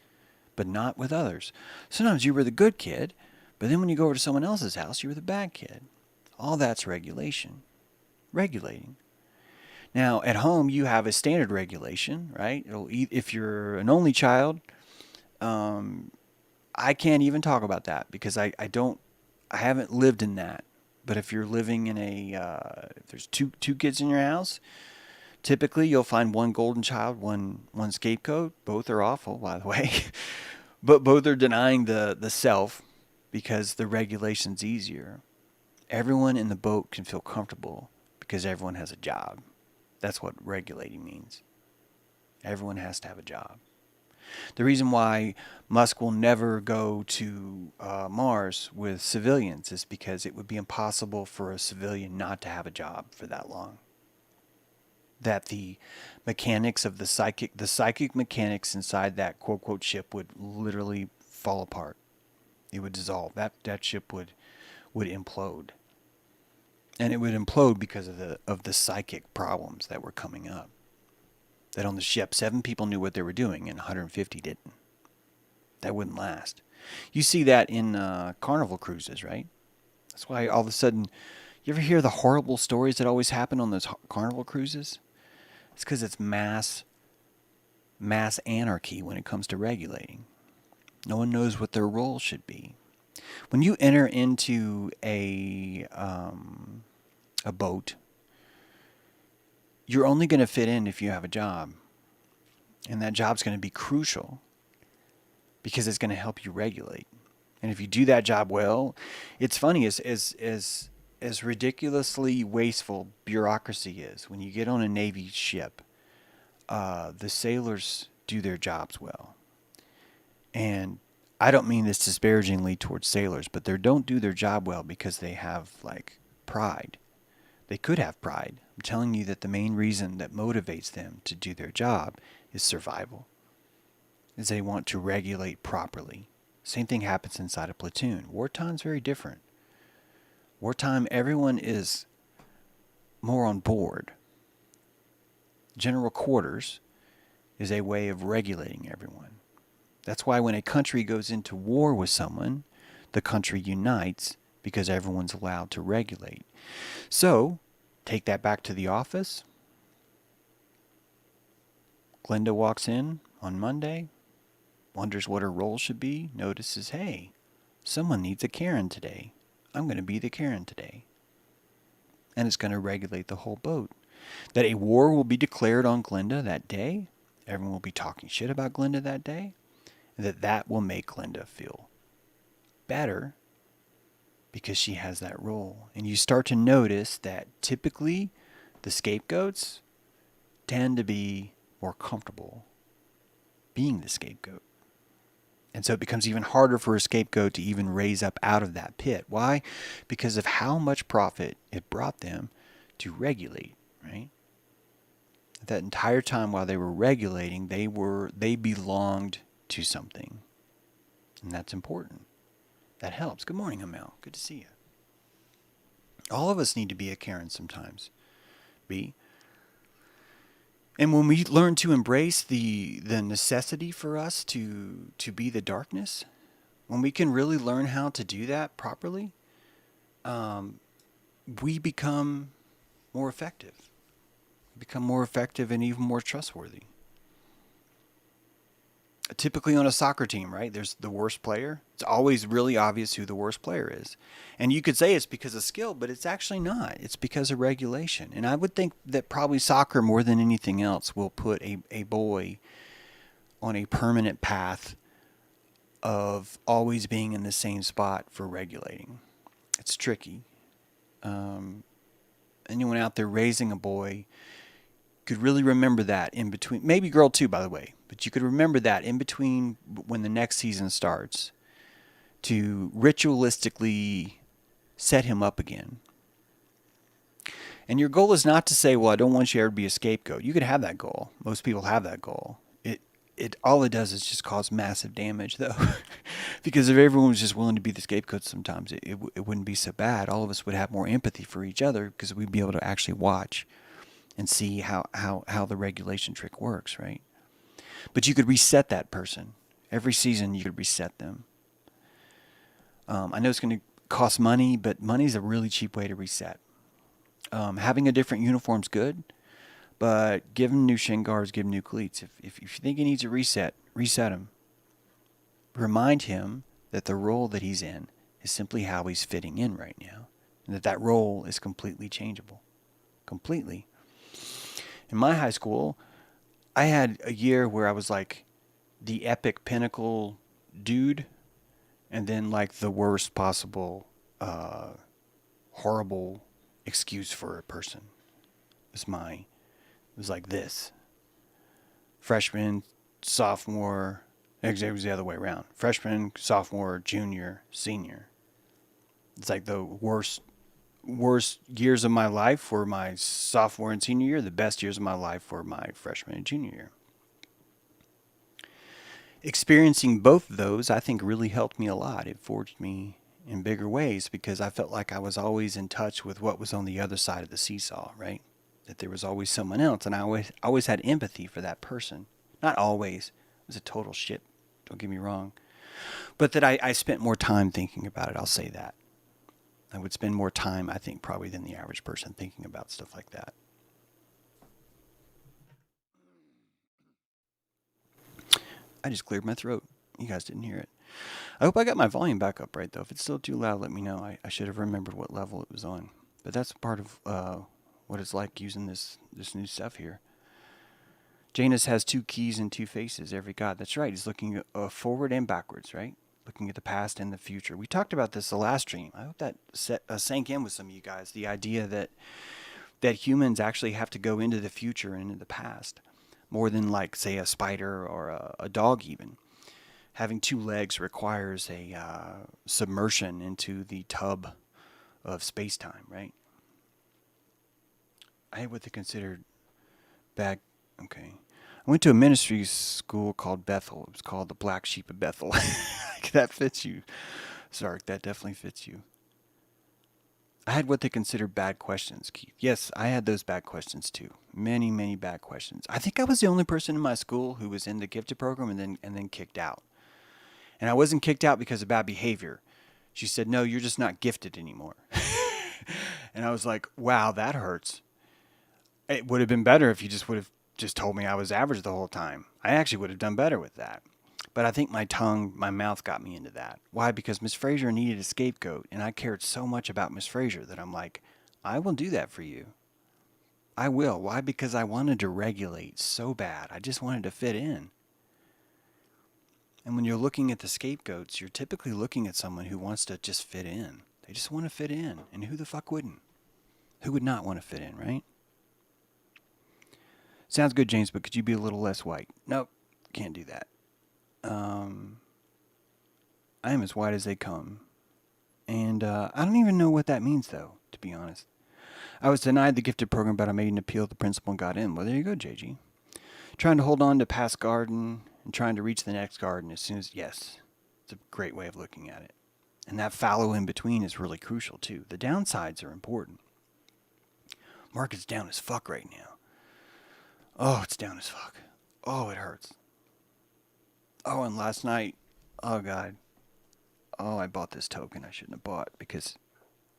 but not with others. Sometimes you were the good kid, but then when you go over to someone else's house, you were the bad kid. All that's regulation. Regulating. Now, at home, you have a standard regulation, right? If you're an only child, I can't even talk about that because I haven't lived in that. But if you're living in if there's two kids in your house, typically you'll find one golden child, one scapegoat. Both are awful, by the way, but both are denying the self because the regulation's easier. Everyone in the boat can feel comfortable because everyone has a job. That's what regulating means. Everyone has to have a job. The reason why Musk will never go to Mars with civilians is because it would be impossible for a civilian not to have a job for that long. That the mechanics of the psychic mechanics inside that quote unquote ship would literally fall apart. It would dissolve. That ship would implode. And it would implode because of the psychic problems that were coming up. That on the ship, 7 people knew what they were doing and 150 didn't. That wouldn't last. You see that in Carnival cruises, right? That's why all of a sudden, you ever hear the horrible stories that always happen on those Carnival cruises? It's because it's mass anarchy when it comes to regulating. No one knows what their role should be. When you enter into a boat, you're only going to fit in if you have a job. And that job's going to be crucial because it's going to help you regulate. And if you do that job well, it's funny, as ridiculously wasteful bureaucracy is, when you get on a Navy ship, the sailors do their jobs well. And I don't mean this disparagingly towards sailors, but they don't do their job well because they have, like, pride. They could have pride. I'm telling you that the main reason that motivates them to do their job is survival. Is they want to regulate properly. Same thing happens inside a platoon. Wartime's very different. Wartime, everyone is more on board. General quarters is a way of regulating everyone. That's why when a country goes into war with someone, the country unites because everyone's allowed to regulate. So, take that back to the office. Glenda walks in on Monday, wonders what her role should be, notices, hey, someone needs a Karen today. I'm going to be the Karen today. And it's going to regulate the whole boat. That a war will be declared on Glenda that day. Everyone will be talking shit about Glenda that day. And that will make Glenda feel better because she has that role. And you start to notice that typically the scapegoats tend to be more comfortable being the scapegoat. And so it becomes even harder for a scapegoat to even raise up out of that pit. Why? Because of how much profit it brought them to regulate, right? That entire time while they were regulating, they belonged to something. And that's important. That helps. Good morning, Amel. Good to see you. All of us need to be a Karen sometimes. And when we learn to embrace the necessity for us to be the darkness, when we can really learn how to do that properly, we become more effective. Become more effective and even more trustworthy. Typically on a soccer team, right, there's the worst player. It's always really obvious who the worst player is. And you could say it's because of skill, but it's actually not. It's because of regulation. And I would think that probably soccer, more than anything else, will put a boy on a permanent path of always being in the same spot for regulating. It's tricky. Anyone out there raising a boy, could really remember that in between, maybe girl too, by the way, but you could remember that in between when the next season starts to ritualistically set him up again. And your goal is not to say, well, I don't want you ever to be a scapegoat. You could have that goal. Most people have that goal. It all it does is just cause massive damage, though. Because if everyone was just willing to be the scapegoat sometimes, it wouldn't be so bad. All of us would have more empathy for each other because we'd be able to actually watch and see how the regulation trick works, right? But you could reset that person. Every season you could reset them. I know it's going to cost money, but money's a really cheap way to reset. Having a different uniform's good, but give him new shin guards, give him new cleats. If you think he needs a reset him. Remind him that the role that he's in is simply how he's fitting in right now, and that role is completely changeable. Completely. In my high school, I had a year where I was like the epic pinnacle dude, and then like the worst possible horrible excuse for a person. It was like this. Freshman, sophomore, actually it was the other way around. Freshman, sophomore, junior, senior. It's like the worst years of my life were my sophomore and senior year. The best years of my life were my freshman and junior year. Experiencing both of those, I think, really helped me a lot. It forged me in bigger ways because I felt like I was always in touch with what was on the other side of the seesaw, right? That there was always someone else, and I always had empathy for that person. Not always. It was a total shit, don't get me wrong. But that I spent more time thinking about it, I'll say that. I would spend more time, I think, probably than the average person thinking about stuff like that. I just cleared my throat. You guys didn't hear it. I hope I got my volume back up right, though. If it's still too loud, let me know. I should have remembered what level it was on. But that's part of what it's like using this new stuff here. Janus has two keys and two faces, every god. That's right. He's looking forward and backwards, right? Looking at the past and the future. We talked about this the last stream. I hope that sank in with some of you guys. The idea that humans actually have to go into the future and into the past. More than like, say, a spider or a dog even. Having two legs requires a submersion into the tub of space-time, right? I had what they considered bad. Okay. I went to a ministry school called Bethel. It was called the Black Sheep of Bethel. That fits you. Sark, that definitely fits you. I had what they considered bad questions, Keith. Yes, I had those bad questions too. Many, many bad questions. I think I was the only person in my school who was in the gifted program and then kicked out. And I wasn't kicked out because of bad behavior. She said, no, you're just not gifted anymore. And I was like, wow, that hurts. It would have been better if you just would have just told me I was average the whole time. I actually would have done better with that. But I think my mouth got me into that. Why? Because Miss Fraser needed a scapegoat, and I cared so much about Miss Fraser that I'm like, I will do that for you. I will. Why? Because I wanted to regulate so bad. I just wanted to fit in. And when you're looking at the scapegoats, you're typically looking at someone who wants to just fit in. They just want to fit in. And who the fuck wouldn't? Who would not want to fit in, right? Sounds good, James, but could you be a little less white? Nope, can't do that. I am as white as they come. And I don't even know what that means, though, to be honest. I was denied the gifted program, but I made an appeal to the principal and got in. Well, there you go, JG. Trying to hold on to past garden and trying to reach the next garden as soon as, yes, it's a great way of looking at it. And that fallow in between is really crucial, too. The downsides are important. Market's down as fuck right now. Oh, it's down as fuck. Oh, it hurts. Oh, and last night, oh, God. Oh, I bought this token I shouldn't have bought because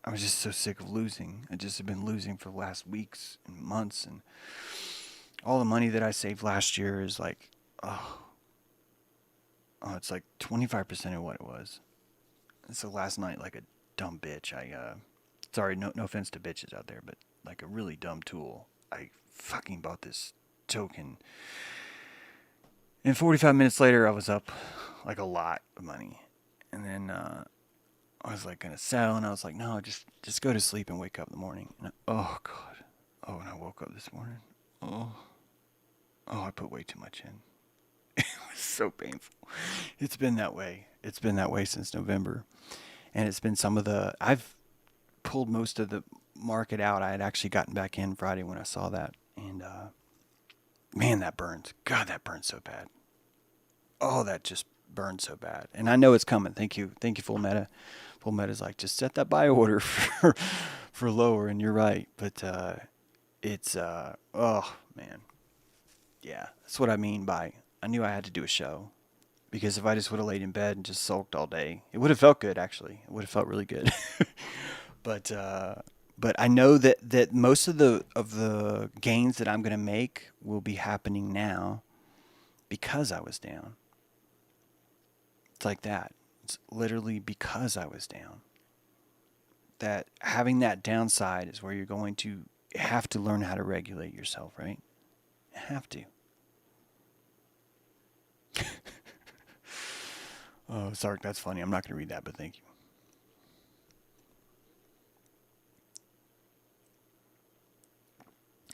I was just so sick of losing. I just have been losing for the last weeks and months. And all the money that I saved last year is like, oh, it's like 25% of what it was. And so last night, like a dumb bitch, sorry, no offense to bitches out there, but like a really dumb tool, I fucking bought this token. And 45 minutes later, I was up like a lot of money. And then I was like gonna sell, and I was like, no, just go to sleep and wake up in the morning. And oh God, oh, and I woke up this morning. Oh, I put way too much in. It was so painful. It's been that way. It's been that way since November. And it's been I've pulled most of the market out. I had actually gotten back in Friday when I saw that. And, man, that burns. God, that burns so bad. Oh, that just burns so bad. And I know it's coming. Thank you. Thank you, Full Meta. Full Meta's like, just set that buy order for lower. And you're right. But, it's, oh, man. Yeah, that's what I mean by I knew I had to do a show. Because if I just would have laid in bed and just sulked all day, it would have felt good, actually. It would have felt really good. but I know that most of the gains that I'm going to make will be happening now because I was down. It's like that. It's literally because I was down. That having that downside is where you're going to have to learn how to regulate yourself, right? You have to. Oh, Sark, that's funny. I'm not going to read that, but thank you.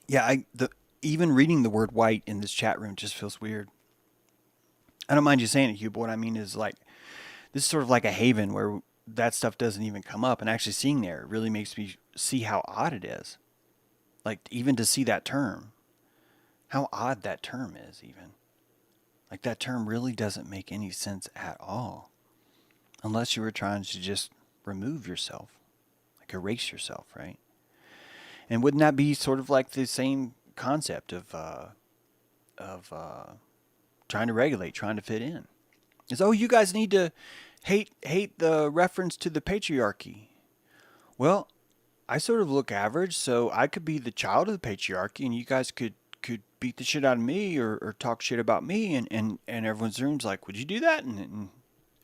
Yeah, even reading the word white in this chat room just feels weird. I don't mind you saying it, Hugh, but what I mean is like this is sort of like a haven where that stuff doesn't even come up, and actually seeing there really makes me see how odd it is. Like even to see that term, how odd that term is even. Like that term really doesn't make any sense at all. Unless you were trying to just remove yourself, like erase yourself, right? And wouldn't that be sort of like the same concept of trying to regulate, trying to fit in? Is you guys need to hate the reference to the patriarchy. Well, I sort of look average, so I could be the child of the patriarchy, and you guys could beat the shit out of me or talk shit about me, and everyone's room's like, would you do that? And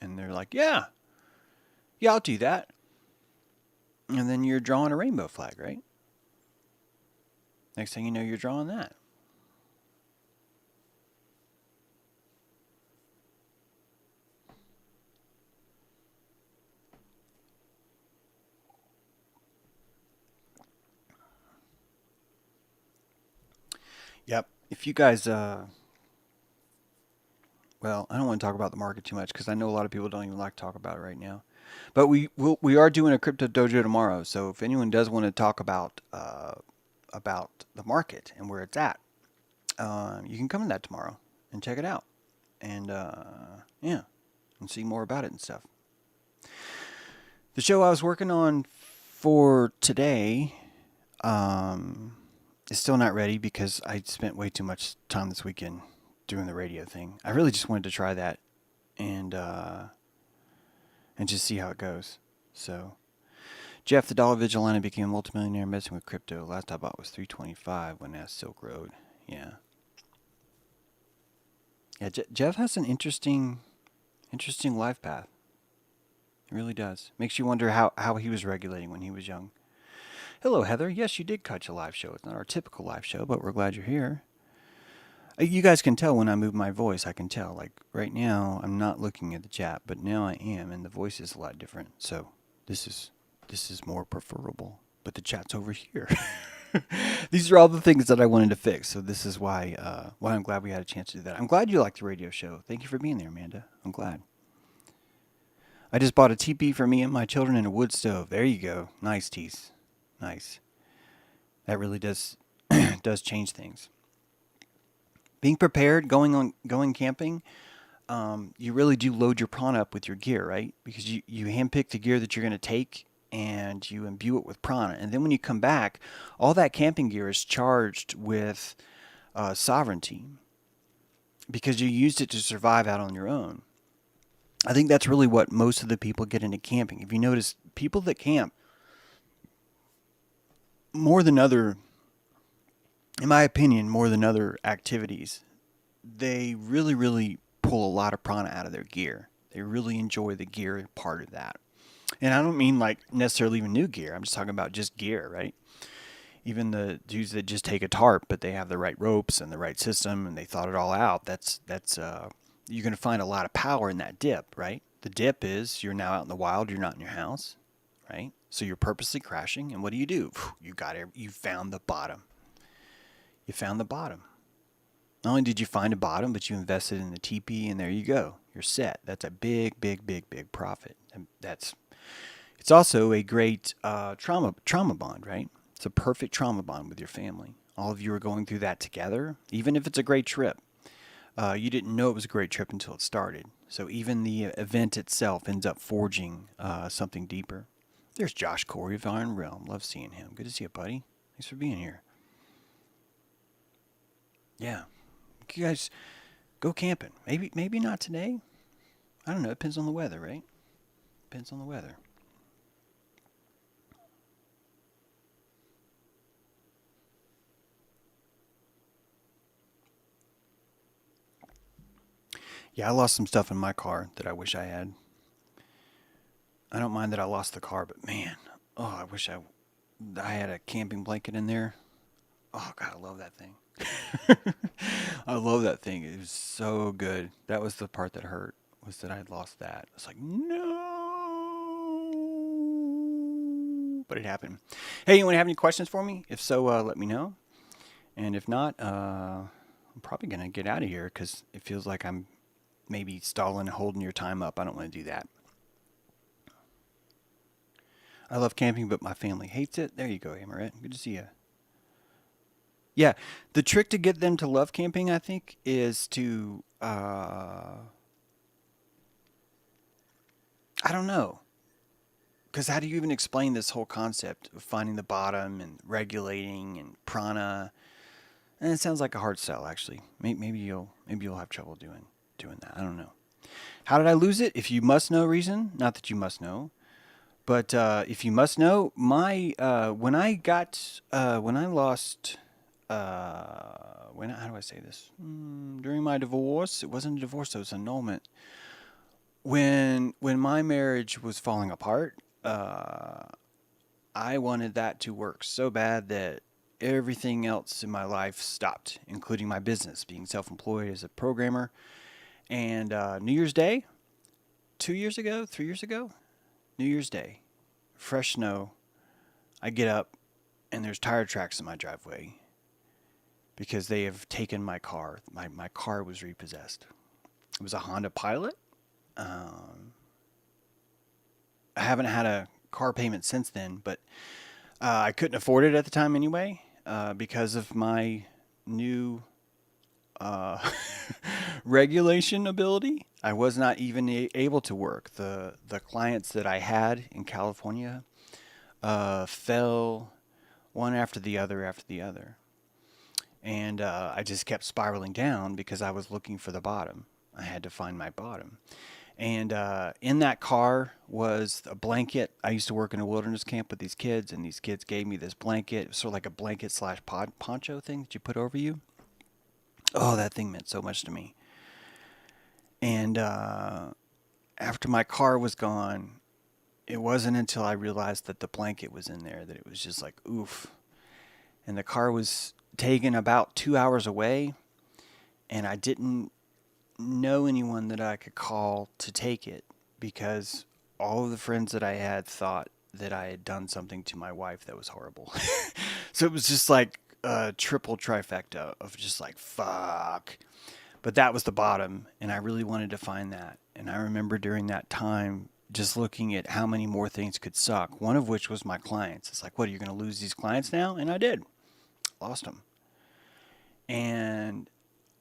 they're like, yeah, I'll do that. And then you're drawing a rainbow flag, right? Next thing you know, you're drawing that. Yep. If you guys, well, I don't want to talk about the market too much because I know a lot of people don't even like to talk about it right now. But we are doing a crypto dojo tomorrow, so if anyone does want to talk about the market and where it's at, you can come to that tomorrow and check it out, and yeah, and see more about it and stuff. The show I was working on for today is still not ready because I spent way too much time this weekend doing the radio thing. I really just wanted to try that and just see how it goes. So, Jeff, the dollar vigilante, became a multimillionaire messing with crypto. Last I bought was $325 when asked Silk Road. Yeah. Yeah, Jeff has an interesting life path. It really does. Makes you wonder how he was regulating when he was young. Hello, Heather. Yes, you did catch a live show. It's not our typical live show, but we're glad you're here. You guys can tell when I move my voice. I can tell. Like right now, I'm not looking at the chat, but now I am, and the voice is a lot different. So this is more preferable. But the chat's over here. These are all the things that I wanted to fix. So this is why I'm glad we had a chance to do that. I'm glad you liked the radio show. Thank you for being there, Amanda. I'm glad. I just bought a teepee for me and my children and a wood stove. There you go. Nice, Tees. Nice. That really does does change things. Being prepared, going camping, you really do load your prana up with your gear, right? Because you handpick the gear that you're going to take and you imbue it with prana. And then when you come back, all that camping gear is charged with sovereignty because you used it to survive out on your own. I think that's really what most of the people get into camping. If you notice, people that camp more than other, in my opinion, more than other activities, they really, really pull a lot of prana out of their gear. They really enjoy the gear part of that. And I don't mean like necessarily even new gear. I'm just talking about just gear, right? Even the dudes that just take a tarp, but they have the right ropes and the right system and they thought it all out. That's you're going to find a lot of power in that dip, right? The dip is you're now out in the wild, you're not in your house, right? So you're purposely crashing, and what do? You found the bottom. You found the bottom. Not only did you find a bottom, but you invested in the TP, and there you go. You're set. That's a big, big, big, big profit. And it's also a great trauma bond, right? It's a perfect trauma bond with your family. All of you are going through that together, even if it's a great trip. You didn't know it was a great trip until it started. So even the event itself ends up forging something deeper. There's Josh Corey of Iron Realm. Love seeing him. Good to see you, buddy. Thanks for being here. Yeah. You guys go camping. Maybe not today. I don't know. It depends on the weather, right? Depends on the weather. Yeah, I lost some stuff in my car that I wish I had. I don't mind that I lost the car, but man, I wish I had a camping blanket in there. Oh God, I love that thing. I love that thing. It was so good. That was the part that hurt, was that I had lost that. It's like, no. But it happened. Hey, anyone have any questions for me? If so, let me know. And if not, I'm probably going to get out of here because it feels like I'm maybe stalling and holding your time up. I don't want to do that. I love camping, but my family hates it. There you go, Amaret. Good to see you. Yeah, the trick to get them to love camping, I think, is to, I don't know. Because how do you even explain this whole concept of finding the bottom and regulating and prana? And it sounds like a hard sell, actually. Maybe you'll have trouble doing that. I don't know. How did I lose it? If you must know reason, not that you must know, but if you must know, my when I lost. How do I say this? During my divorce, it wasn't a divorce, it was an annulment. When my marriage was falling apart, I wanted that to work so bad that everything else in my life stopped, including my business, being self-employed as a programmer. And New Year's Day, 3 years ago, New Year's Day, fresh snow, I get up and there's tire tracks in my driveway because they have taken my car. My car was repossessed. It was a Honda Pilot. I haven't had a car payment since then, but I couldn't afford it at the time anyway because of my new regulation ability. I was not even able to work. The clients that I had in California fell one after the other. And I just kept spiraling down because I was looking for the bottom. I had to find my bottom. And in that car was a blanket. I used to work in a wilderness camp with these kids, and these kids gave me this blanket. It was sort of like a blanket slash poncho thing that you put over you. Oh, that thing meant so much to me. And after my car was gone, it wasn't until I realized that the blanket was in there that it was just like, oof. And the car was taken about 2 hours away, and I didn't know anyone that I could call to take it because all of the friends that I had thought that I had done something to my wife that was horrible. So it was just like a triple trifecta of just like, fuck. But that was the bottom, and I really wanted to find that. And I remember during that time just looking at how many more things could suck, one of which was my clients. It's like, what, are you going to lose these clients now? And I did. Lost them. And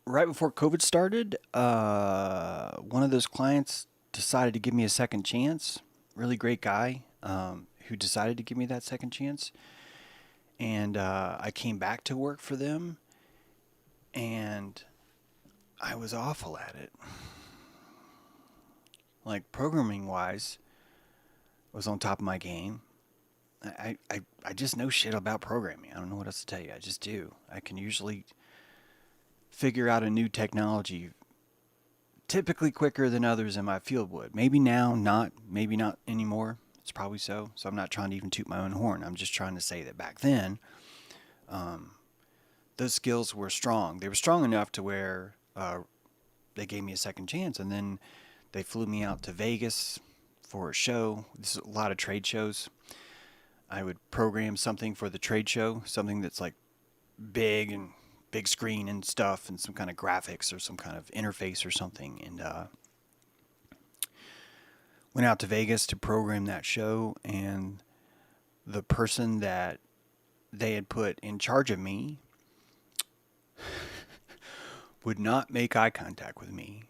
right before COVID started, one of those clients decided to give me a second chance. Really great guy who decided to give me that second chance. And I came back to work for them, and I was awful at it. Like, programming-wise, I was on top of my game. I just know shit about programming. I don't know what else to tell you. I just do. I can usually figure out a new technology typically quicker than others in my field would. Maybe now, maybe not anymore. It's probably so. So I'm not trying to even toot my own horn. I'm just trying to say that back then, those skills were strong. They were strong enough to where they gave me a second chance, and then they flew me out to Vegas for a show. This is a lot of trade shows. I would program something for the trade show, something that's like big and big screen and stuff and some kind of graphics or some kind of interface or something. And went out to Vegas to program that show, and the person that they had put in charge of me would not make eye contact with me.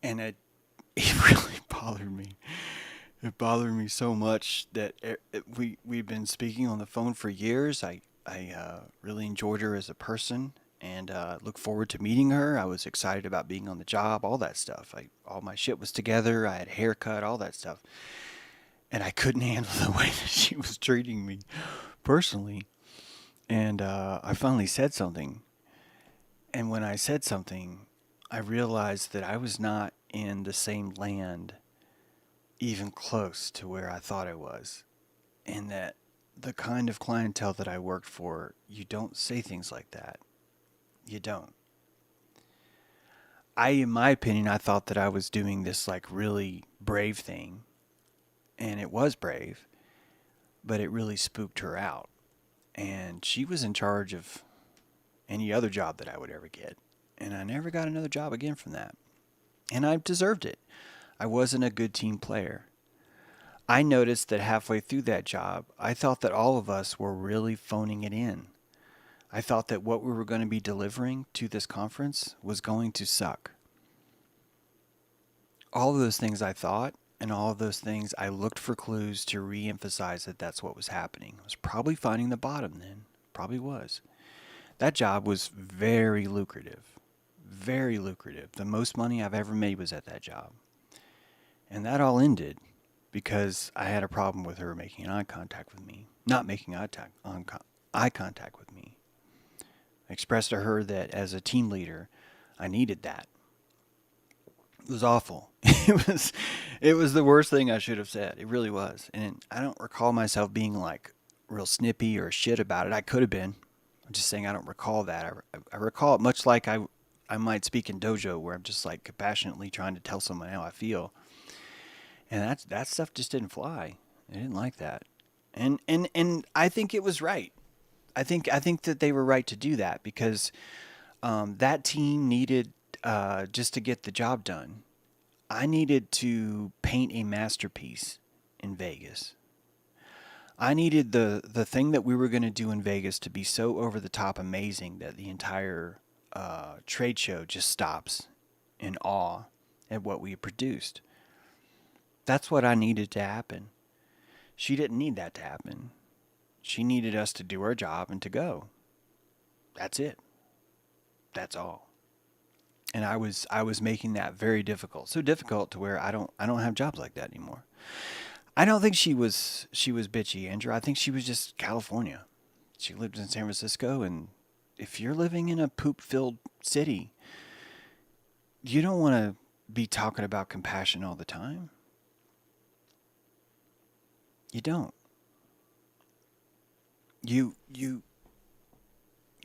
And it really bothered me. It bothered me so much that we've been speaking on the phone for years. I really enjoyed her as a person, and look forward to meeting her. I was excited about being on the job, all that stuff. All my shit was together. I had a haircut, all that stuff. And I couldn't handle the way that she was treating me personally. And I finally said something. And when I said something, I realized that I was not in the same land even close to where I thought I was. And that the kind of clientele that I worked for, you don't say things like that. You don't. In my opinion, I thought that I was doing this like really brave thing. And it was brave, but it really spooked her out. And she was in charge of any other job that I would ever get. And I never got another job again from that. And I deserved it. I wasn't a good team player. I noticed that halfway through that job, I thought that all of us were really phoning it in. I thought that what we were going to be delivering to this conference was going to suck. All of those things I thought, and all of those things I looked for clues to re-emphasize that that's what was happening. I was probably finding the bottom then. Probably was. That job was very lucrative. Very lucrative. The most money I've ever made was at that job. And that all ended because I had a problem with her making eye contact with me. Not making eye contact with me. I expressed to her that as a team leader, I needed that. It was awful. It was the worst thing I should have said. It really was. And I don't recall myself being like real snippy or shit about it. I could have been. I'm just saying I don't recall that. I recall it much like I might speak in dojo, where I'm just like compassionately trying to tell someone how I feel. And that stuff just didn't fly. I didn't like that. And I think it was right. I think that they were right to do that, because that team needed, just to get the job done, I needed to paint a masterpiece in Vegas. I needed the thing that we were going to do in Vegas to be so over the top amazing that the entire trade show just stops in awe at what we produced. That's what I needed to happen. She didn't need that to happen. She needed us to do our job and to go. That's it. That's all. And I was making that very difficult. So difficult to where I don't have jobs like that anymore. I don't think she was bitchy, Andrew. I think she was just California. She lived in San Francisco, and if you're living in a poop-filled city, you don't want to be talking about compassion all the time. You don't. You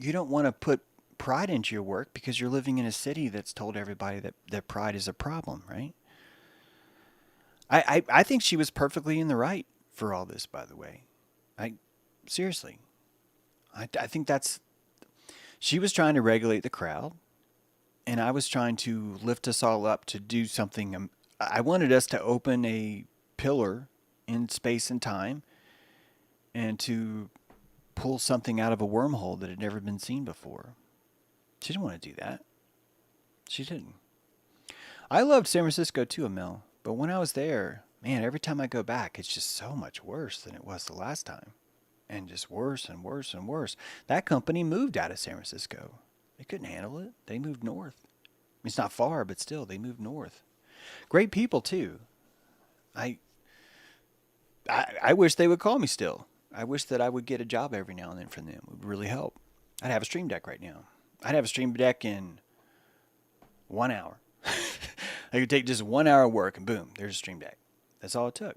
don't want to put pride into your work because you're living in a city that's told everybody that pride is a problem, right? I think she was perfectly in the right for all this, by the way. Seriously. I think she was trying to regulate the crowd, and I was trying to lift us all up to do something. I wanted us to open a pillar in space and time and to pull something out of a wormhole that had never been seen before. She didn't want to do that. She didn't. I loved San Francisco too, Emil, but when I was there, man, every time I go back, it's just so much worse than it was the last time. And just worse and worse and worse. That company moved out of San Francisco. They couldn't handle it. They moved north. I mean, it's not far, but still, they moved north. Great people too. I wish they would call me still. I wish that I would get a job every now and then from them. It would really help. I'd have a stream deck right now. I'd have a stream deck in 1 hour. I could take just 1 hour of work and boom, there's a stream deck. That's all it took.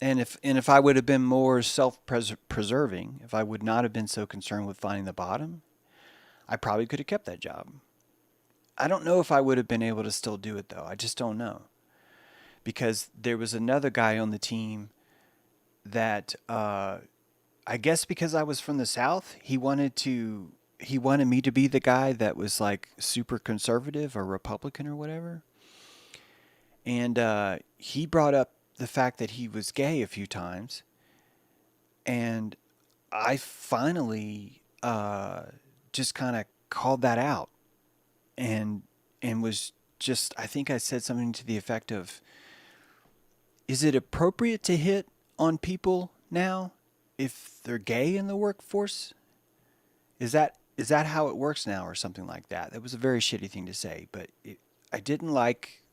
And if I would have been more self-preserving, if I would not have been so concerned with finding the bottom, I probably could have kept that job. I don't know if I would have been able to still do it though. I just don't know. Because there was another guy on the team that, I guess because I was from the South, he wanted to he wanted me to be the guy that was like super conservative or Republican or whatever. And he brought up the fact that he was gay a few times. And I finally just kind of called that out and was just, I think I said something to the effect of, is it appropriate to hit on people now if they're gay in the workforce? Is that how it works now, or something like that? That was a very shitty thing to say, but I didn't like.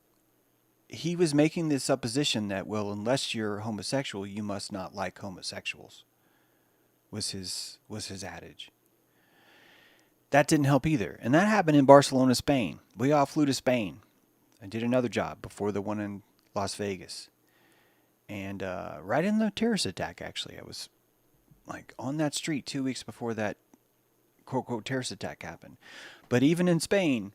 He was making this supposition that, well, unless you're homosexual, you must not like homosexuals. Was his adage. That didn't help either, and that happened in Barcelona, Spain. We all flew to Spain. I did another job before the one in Las Vegas, and right in the terrorist attack. Actually, I was like on that street 2 weeks before that quote unquote terrorist attack happened. But even in Spain,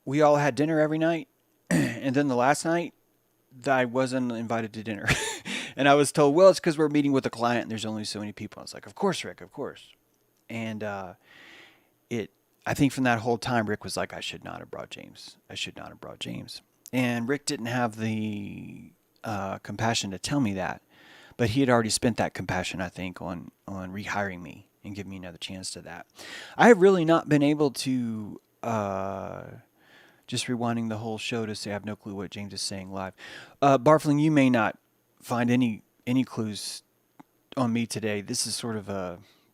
we all had dinner every night, and then the last night, I wasn't invited to dinner, and I was told, well, it's because we're meeting with a client and there's only so many people. I was like, of course, Rick, of course. And I think from that whole time, Rick was like, I should not have brought James. I should not have brought James. And Rick didn't have the compassion to tell me that, but he had already spent that compassion, I think, on rehiring me and give me another chance to that. I have really not been able to, just rewinding the whole show to say I have no clue what James is saying live. Barfling, you may not find any clues on me today. This is sort of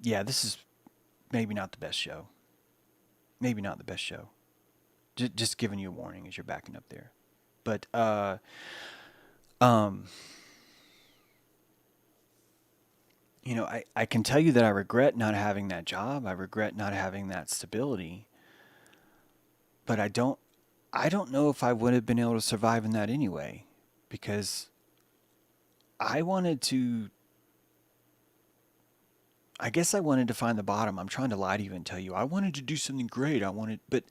this is maybe not the best show. Maybe not the best show. Just giving you a warning as you're backing up there. But, I can tell you that I regret not having that job. I regret not having that stability. But I don't know if I would have been able to survive in that anyway, because I guess I wanted to find the bottom. I'm trying to lie to you and tell you I wanted to do something great. But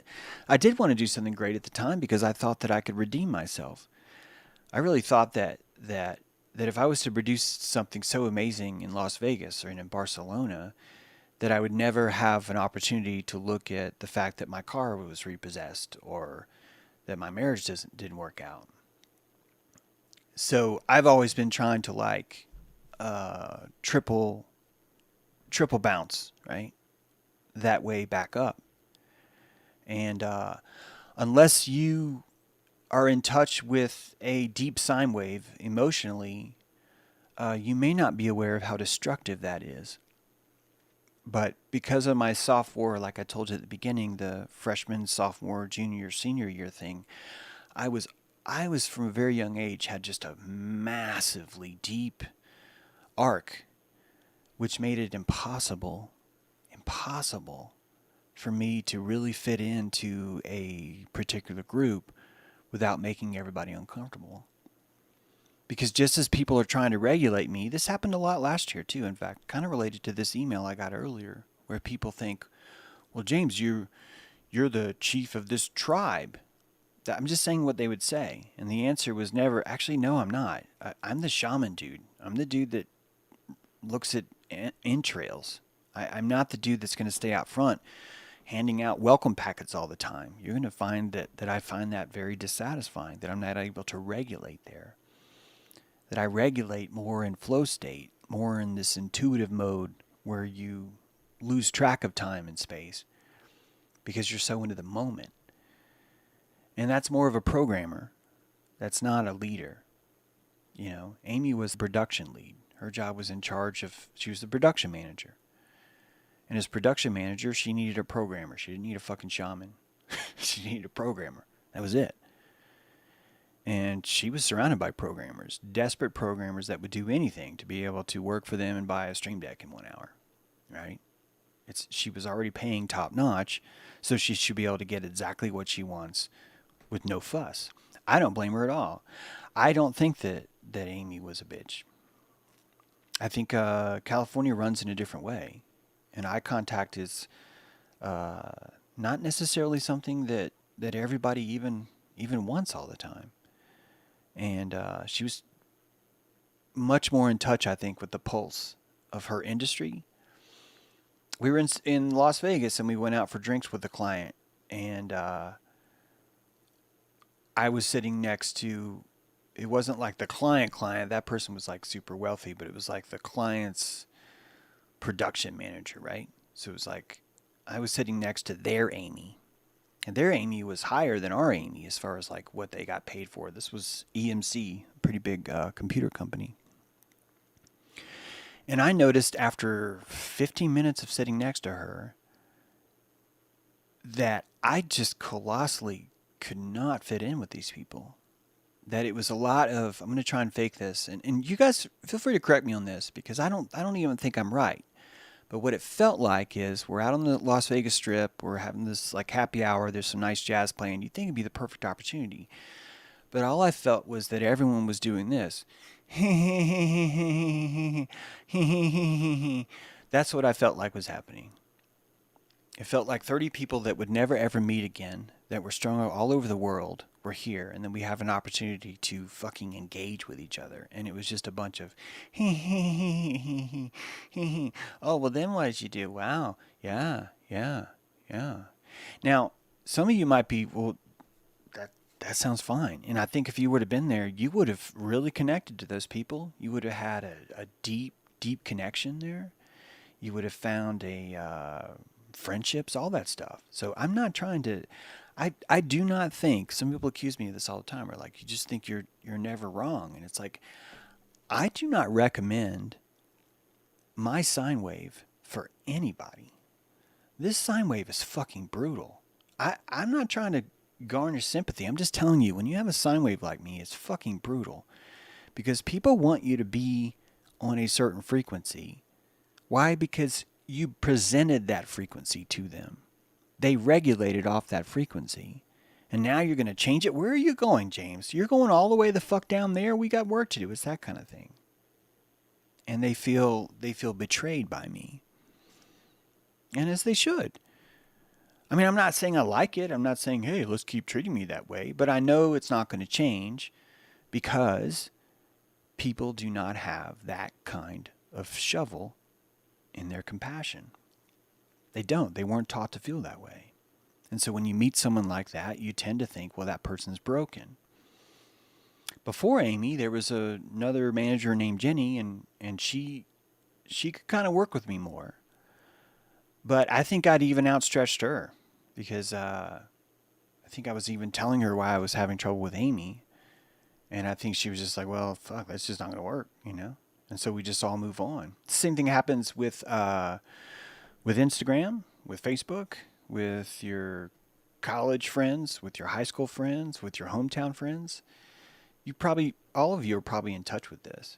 I did want to do something great at the time because I thought that I could redeem myself. I really thought that if I was to produce something so amazing in Las Vegas or in Barcelona, that I would never have an opportunity to look at the fact that my car was repossessed or that my marriage didn't work out. So I've always been trying to triple bounce, right? That way back up. And unless you are in touch with a deep sine wave emotionally, you may not be aware of how destructive that is. But because of my sophomore, like I told you at the beginning, the freshman, sophomore, junior, senior year thing, I was from a very young age had just a massively deep arc, which made it impossible for me to really fit into a particular group without making everybody uncomfortable. Because just as people are trying to regulate me, this happened a lot last year too, in fact, kind of related to this email I got earlier, where people think, well, James, you're the chief of this tribe. I'm just saying what they would say. And the answer was never, actually, no, I'm not. I'm the shaman dude. I'm the dude that looks at entrails. I'm not the dude that's going to stay out front handing out welcome packets all the time. You're going to find that I find that very dissatisfying, that I'm not able to regulate there. That I regulate more in flow state, more in this intuitive mode where you lose track of time and space because you're so into the moment. And that's more of a programmer. That's not a leader. Amy was the production lead. Her job was she was the production manager. And as production manager, she needed a programmer. She didn't need a fucking shaman. She needed a programmer. That was it. And she was surrounded by programmers, desperate programmers that would do anything to be able to work for them and buy a Stream Deck in 1 hour, right? She was already paying top notch, so she should be able to get exactly what she wants with no fuss. I don't blame her at all. I don't think that Amy was a bitch. I think California runs in a different way, and eye contact is not necessarily something that everybody even wants all the time. And she was much more in touch, I think, with the pulse of her industry we were in Las Vegas, and we went out for drinks with the client, and I was sitting next to. It wasn't like the client. That person was like super wealthy, but it was like the client's production manager, right? So it was like I was sitting next to their Amy, and their Amy was higher than our Amy as far as like what they got paid for. This was EMC, a pretty big computer company. And I noticed after 15 minutes of sitting next to her that I just colossally could not fit in with these people. That it was a lot of, I'm going to try and fake this. And you guys feel free to correct me on this because I don't even think I'm right. But what it felt like is we're out on the Las Vegas Strip. We're having this like happy hour. There's some nice jazz playing. You think it'd be the perfect opportunity. But all I felt was that everyone was doing this. That's what I felt like was happening. It felt like 30 people that would never ever meet again, that were strung out all over the world, were here, and then we have an opportunity to fucking engage with each other. And it was just a bunch of, oh, well, then what did you do? Wow, yeah, yeah, yeah. Now, some of you might be, well, that sounds fine. And I think if you would have been there, you would have really connected to those people. You would have had a deep, deep connection there. You would have found friendships, all that stuff. So I'm not trying to. I do not think, some people accuse me of this all the time, or like you just think you're never wrong, and it's like I do not recommend my sine wave for anybody. This sine wave is fucking brutal. I'm not trying to garner sympathy. I'm just telling you, when you have a sine wave like me, it's fucking brutal because people want you to be on a certain frequency. Why? Because you presented that frequency to them. They regulated off that frequency. And now you're going to change it. Where are you going, James? You're going all the way the fuck down there? We got work to do. It's that kind of thing. And they feel betrayed by me. And as they should. I mean, I'm not saying I like it. I'm not saying, hey, let's keep treating me that way. But I know it's not going to change because people do not have that kind of shovel in their compassion. They don't. They weren't taught to feel that way. And so when you meet someone like that, you tend to think, well, that person's broken. Before Amy, there was another manager named Jenny, and she could kind of work with me more. But I think I'd even outstretched her because I think I was even telling her why I was having trouble with Amy. And I think she was just like, well, fuck, that's just not going to work, you know? And so we just all move on. The same thing happens with Instagram, with Facebook, with your college friends, with your high school friends, with your hometown friends. All of you are probably in touch with this.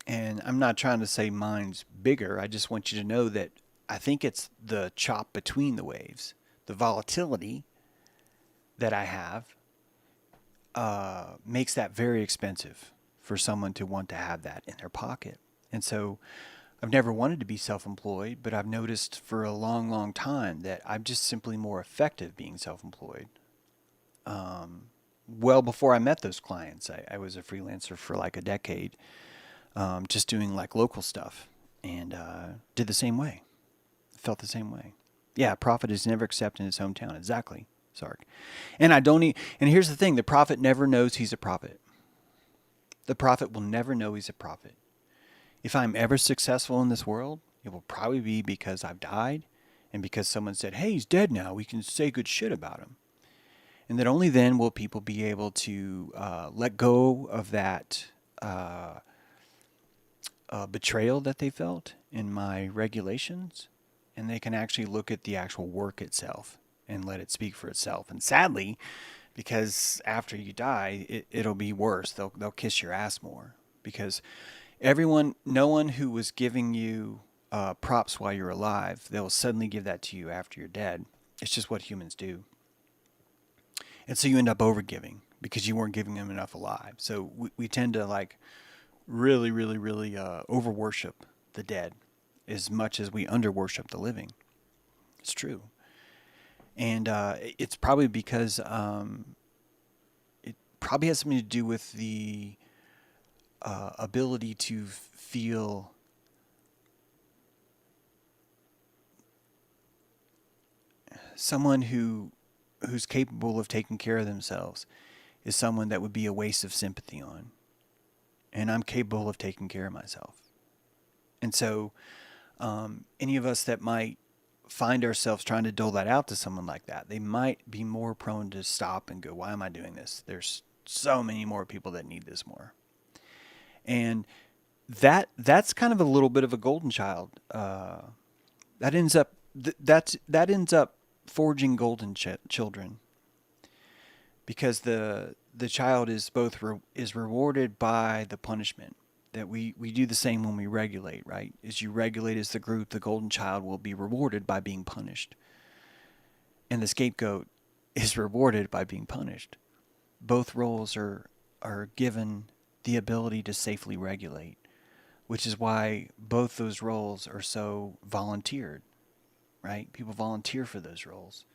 And I'm not trying to say mine's bigger. I just want you to know that I think it's the chop between the waves, the volatility that I have makes that very expensive for someone to want to have that in their pocket. And so I've never wanted to be self-employed, but I've noticed for a long, long time that I'm just simply more effective being self-employed. Well before I met those clients, I was a freelancer for like a decade, just doing like local stuff, and did the same way. Felt the same way. Yeah, prophet is never accepted in his hometown. Exactly, Sark. And and here's the thing, the prophet never knows he's a prophet. The prophet will never know he's a prophet. If I'm ever successful in this world, it will probably be because I've died and because someone said, hey, he's dead now. We can say good shit about him. And that only then will people be able to let go of that betrayal that they felt in my regulations. And they can actually look at the actual work itself and let it speak for itself. And sadly, because after you die, it'll be worse. They'll kiss your ass more because no one who was giving you props while you're alive, they'll suddenly give that to you after you're dead. It's just what humans do. And so you end up overgiving because you weren't giving them enough alive. So we tend to like really, really, really over worship the dead as much as we under worship the living. It's true. And it's probably because it probably has something to do with the ability to feel Someone who's capable of taking care of themselves is someone that would be a waste of sympathy on. And I'm capable of taking care of myself. And so, any of us that might find ourselves trying to dole that out to someone like that, they might be more prone to stop and go, why am I doing this? There's so many more people that need this more. And that's kind of a little bit of a golden child. That ends up that ends up forging golden children, because the child is both is rewarded by the punishment. That we do the same when we regulate, right? As you regulate as the group, the golden child will be rewarded by being punished. And the scapegoat is rewarded by being punished. Both roles are given the ability to safely regulate, which is why both those roles are so volunteered, right? People volunteer for those roles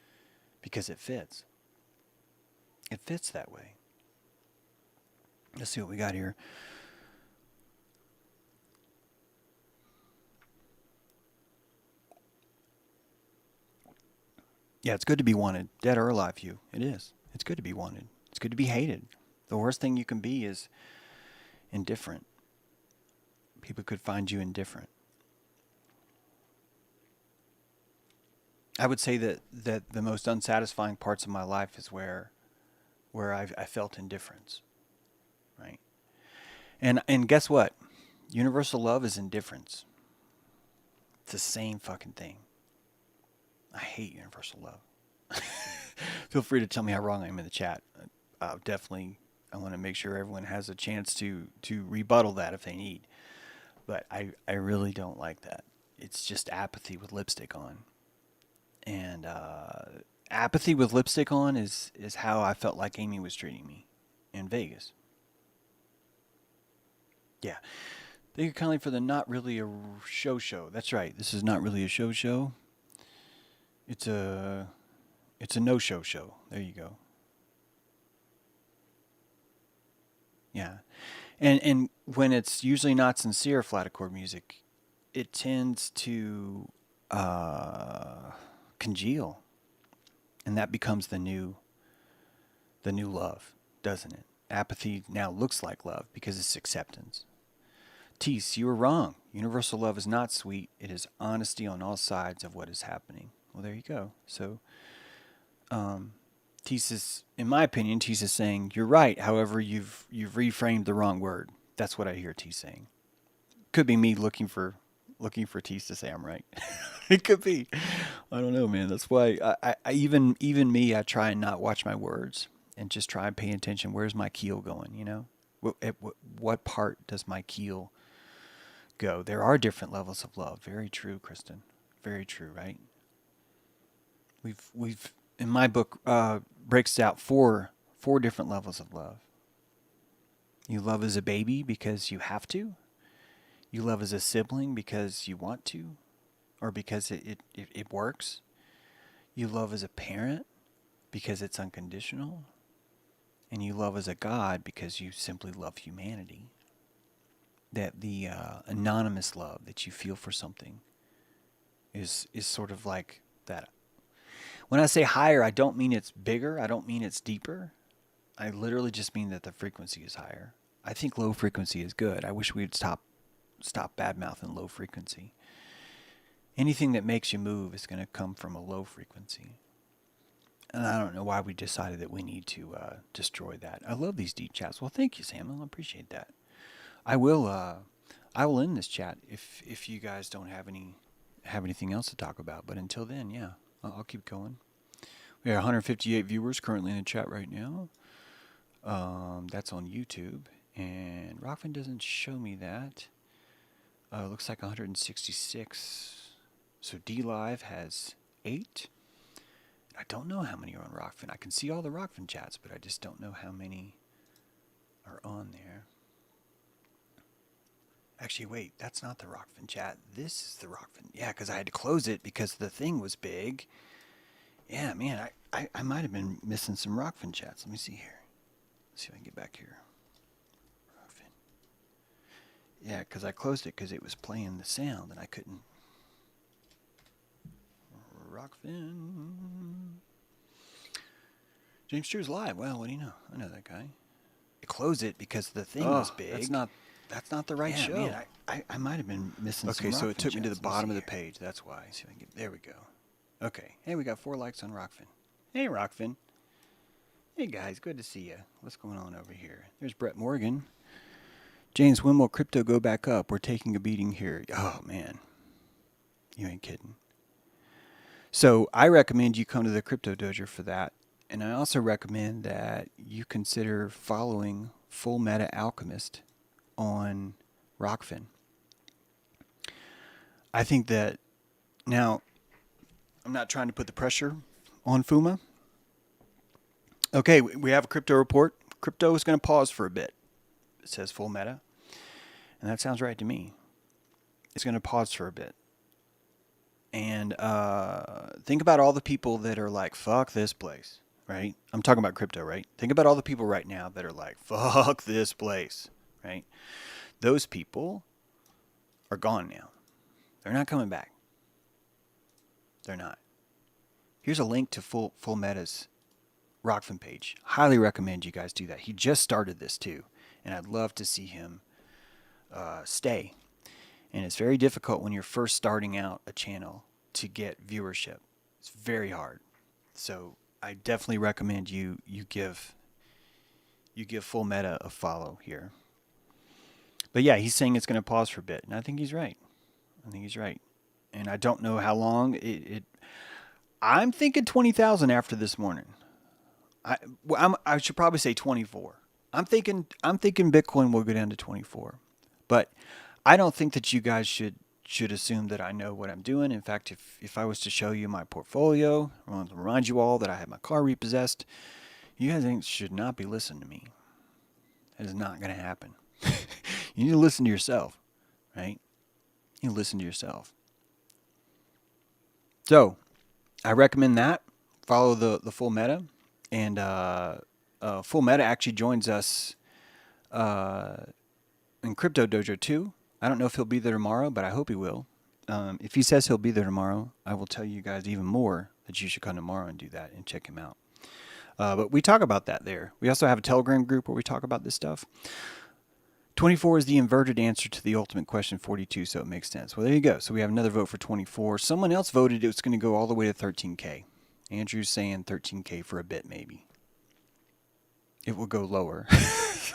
because it fits. It fits that way. Let's see what we got here. Yeah, it's good to be wanted, dead or alive, you. It is. It's good to be wanted. It's good to be hated. The worst thing you can be is indifferent. People could find you indifferent. I would say that the most unsatisfying parts of my life is where I felt indifference, right? And guess what? Universal love is indifference. It's the same fucking thing. I hate universal love. Feel free to tell me how wrong I am in the chat. Definitely, I want to make sure everyone has a chance to rebuttal that if they need. But I really don't like that. It's just apathy with lipstick on. And apathy with lipstick on is how I felt like Amy was treating me in Vegas. Yeah. Thank you kindly for the not really a show. That's right. This is not really a show. It's a no-show. There you go. Yeah. And when it's usually not sincere flat chord music, it tends to congeal. And that becomes the new love, doesn't it? Apathy now looks like love because it's acceptance. Tease, you were wrong. Universal love is not sweet. It is honesty on all sides of what is happening. Well, there you go. So, Tease is, in my opinion, Tease is saying you're right. However, you've reframed the wrong word. That's what I hear Tease saying. Could be me looking for Tease to say I'm right. It could be. I don't know, man. That's why I even me, I try and not watch my words and just try and pay attention. Where's my keel going? You know, what part does my keel go? There are different levels of love. Very true, Kristen. Very true, right? We've in my book breaks out four different levels of love. You love as a baby because you have to. You love as a sibling because you want to, or because it works. You love as a parent because it's unconditional. And you love as a God because you simply love humanity. That the anonymous love that you feel for something is sort of like that. When I say higher, I don't mean it's bigger. I don't mean it's deeper. I literally just mean that the frequency is higher. I think low frequency is good. I wish we'd stop bad-mouthing low frequency. Anything that makes you move is going to come from a low frequency. And I don't know why we decided that we need to destroy that. I love these deep chats. Well, thank you, Samuel. I appreciate that. I will end this chat if you guys don't have anything else to talk about. But until then, yeah, I'll keep going. We have 158 viewers currently in the chat right now. That's on YouTube. And Rockfin doesn't show me that. Looks like 166. So D Live has 8. I don't know how many are on Rockfin. I can see all the Rockfin chats, but I just don't know how many are on there. Actually, wait, that's not the Rockfin chat. This is the Rockfin. Yeah, because I had to close it because the thing was big. Yeah, man, I might have been missing some Rockfin chats. Let me see here. Let's see if I can get back here. Rockfin. Yeah, because I closed it because it was playing the sound and I couldn't. Rockfin. James True's live. Well, what do you know? I know that guy. I closed it because the thing was big. That's not the right show. Man, I might have been missing some Okay, so it Rockfin took me to the chats. Let's bottom see of the here. page. That's why. See if I can get, there we go. Okay. Hey, we got 4 likes on Rockfin. Hey, Rockfin. Hey, guys. Good to see you. What's going on over here? There's Brett Morgan. James, when will crypto go back up? We're taking a beating here. Oh, man. You ain't kidding. So I recommend you come to the Crypto Dojo for that. And I also recommend that you consider following Full Meta Alchemist on Rockfin. I think that now, I'm not trying to put the pressure on Fuma. Okay, we have a crypto report. Crypto is going to pause for a bit. It says Full Meta. And that sounds right to me. It's going to pause for a bit. And think about all the people that are like, fuck this place, right? I'm talking about crypto, right? Think about all the people right now that are like, fuck this place, right? Those people are gone now. They're not coming back. They're not. Here's a link to Full Meta's Rockfin page. Highly recommend you guys do that. He just started this too, and I'd love to see him stay. And it's very difficult when you're first starting out a channel to get viewership. It's very hard. So I definitely recommend you give Full Meta a follow here. But yeah, he's saying it's going to pause for a bit, and I think he's right. And I don't know how long I'm thinking 20,000 after this morning. I should probably say 24. I'm thinking Bitcoin will go down to 24. But I don't think that you guys should assume that I know what I'm doing. In fact, if I was to show you my portfolio, I want to remind you all that I had my car repossessed, you guys should not be listening to me. That is not going to happen. You need to listen to yourself, right? You need to listen to yourself. So, I recommend that. Follow the Full Meta. And Full Meta actually joins us in Crypto Dojo too. I don't know if he'll be there tomorrow, but I hope he will. If he says he'll be there tomorrow, I will tell you guys even more that you should come tomorrow and do that and check him out. But we talk about that there. We also have a Telegram group where we talk about this stuff. 24 is the inverted answer to the ultimate question 42, so it makes sense. Well, there you go. So we have another vote for 24. Someone else voted it was going to go all the way to 13K. Andrew's saying 13K for a bit, maybe. It will go lower.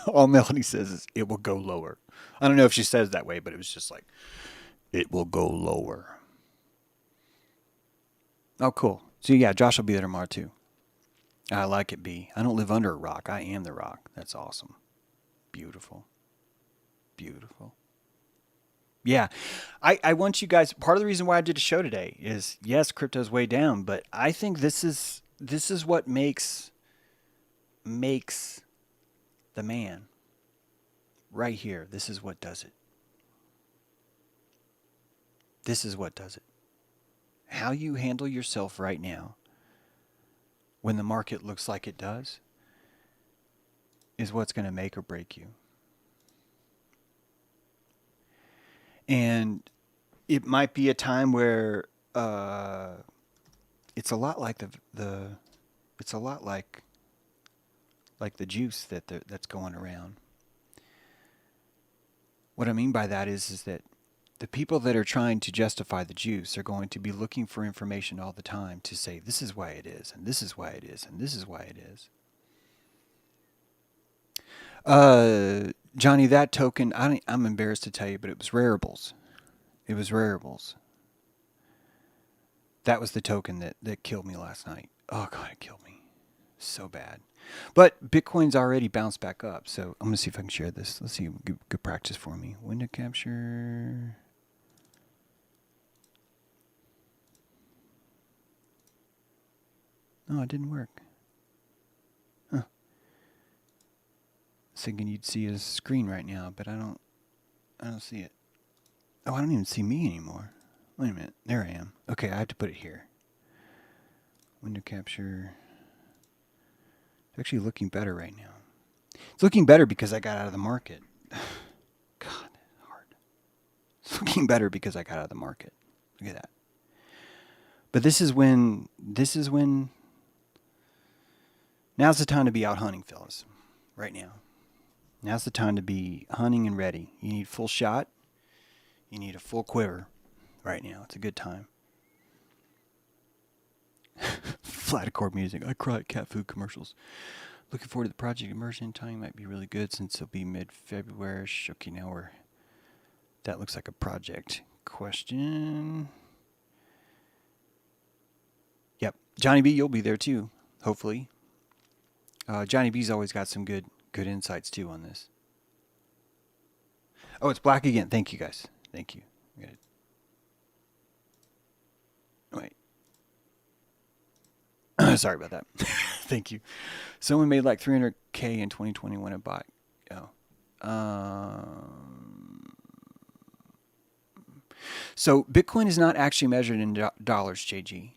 All Melody says is, it will go lower. I don't know if she says that way, but it was just like, it will go lower. Oh, cool. So yeah, Josh will be there tomorrow too. I like it, B. I don't live under a rock. I am the rock. That's awesome. Beautiful. Beautiful. Yeah. I want you guys, part of the reason why I did a show today is, yes, crypto's way down, but I think this is what makes the man right here. This is what does it. This is what does it. How you handle yourself right now when the market looks like it does is what's going to make or break you. And it might be a time where it's a lot like it's a lot like the juice that's going around. What I mean by that is that the people that are trying to justify the juice are going to be looking for information all the time to say, this is why it is, and this is why it is, and this is why it is. Johnny, that token, I'm embarrassed to tell you, but it was Rareables. It was Rareables. That was the token that killed me last night. Oh, God, it killed me. So bad. But Bitcoin's already bounced back up, so I'm going to see if I can share this. Let's see, good practice for me. Window capture. Oh, it didn't work. Huh. I was thinking you'd see a screen right now, but I don't see it. Oh, I don't even see me anymore. Wait a minute. There I am. Okay, I have to put it here. Window capture. It's actually looking better right now. It's looking better because I got out of the market. God, hard. It's looking better because I got out of the market. Look at that. But this is when now's the time to be out hunting, fellas. Right now. Now's the time to be hunting and ready. You need full shot. You need a full quiver. Right now, it's a good time. Flat accord music. I cry at cat food commercials. Looking forward to the project immersion. Timing might be really good since it'll be mid-February. Okay, now that looks like a project question. Yep, Johnny B, you'll be there too, hopefully. Johnny B's always got some good insights too on this. Oh, it's black again. Thank you guys. Thank you. Wait. Sorry about that. Thank you. Someone made like 300K in 2020 when it bought. So Bitcoin is not actually measured in dollars, JG.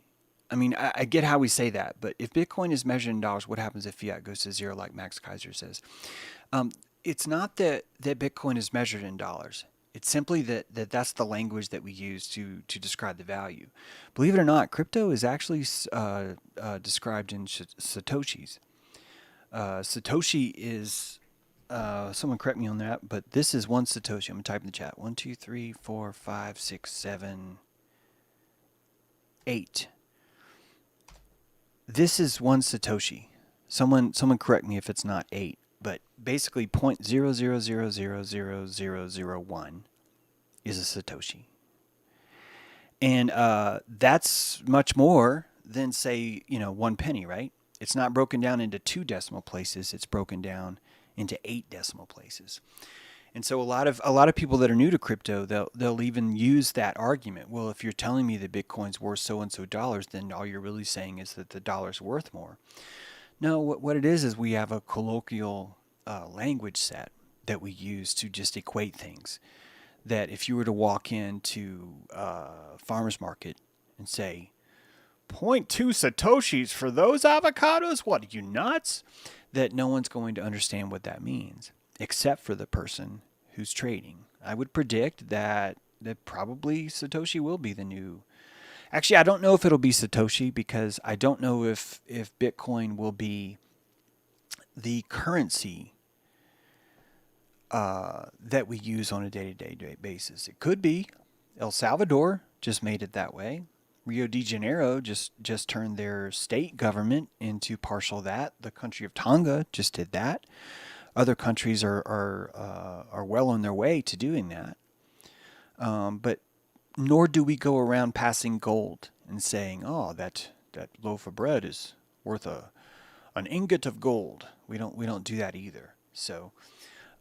I mean, I get how we say that, but if Bitcoin is measured in dollars, what happens if fiat goes to zero, like Max Kaiser says? It's not that Bitcoin is measured in dollars. It's simply that's the language that we use to describe the value. Believe it or not, crypto is actually described in satoshis. Satoshi is, someone correct me on that, but this is one satoshi. I'm going to type in the chat. 1, 2, 3, 4, 5, 6, 7, 8. This is one satoshi. Someone correct me if it's not 8. But basically 0.000000001 is a satoshi. And that's much more than, say, 1 penny, right? It's not broken down into 2 decimal places. It's broken down into 8 decimal places. And so a lot of people that are new to crypto, they'll even use that argument. Well, if you're telling me that Bitcoin's worth so and so dollars, then all you're really saying is that the dollar's worth more. No, what it is we have a colloquial language set that we use to just equate things. That if you were to walk into a farmer's market and say, 0.2 satoshis for those avocados, what, are you nuts? That no one's going to understand what that means, except for the person who's trading. I would predict that probably Satoshi will be the new. Actually, I don't know if it'll be Satoshi, because I don't know if Bitcoin will be the currency that we use on a day-to-day basis. It could be. El Salvador just made it that way. Rio de Janeiro just turned their state government into partial that. The country of Tonga just did that. Other countries are well on their way to doing that. But nor do we go around passing gold and saying, "Oh, that loaf of bread is worth an ingot of gold." We don't do that either. So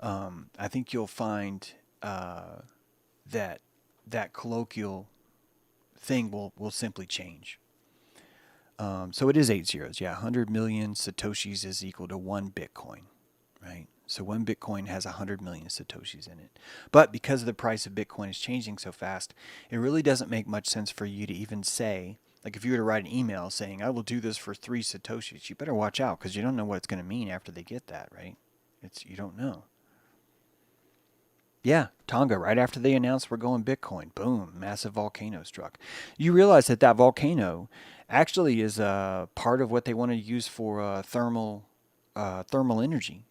I think you'll find that colloquial thing will simply change. So it is 8 zeros. Yeah, 100 million satoshis is equal to 1 Bitcoin, right? So 1 Bitcoin has 100 million satoshis in it. But because the price of Bitcoin is changing so fast, it really doesn't make much sense for you to even say, like if you were to write an email saying, I will do this for 3 satoshis, you better watch out, because you don't know what it's going to mean after they get that, right? You don't know. Yeah, Tonga, right after they announced we're going Bitcoin, boom, massive volcano struck. You realize that volcano actually is part of what they want to use for thermal energy.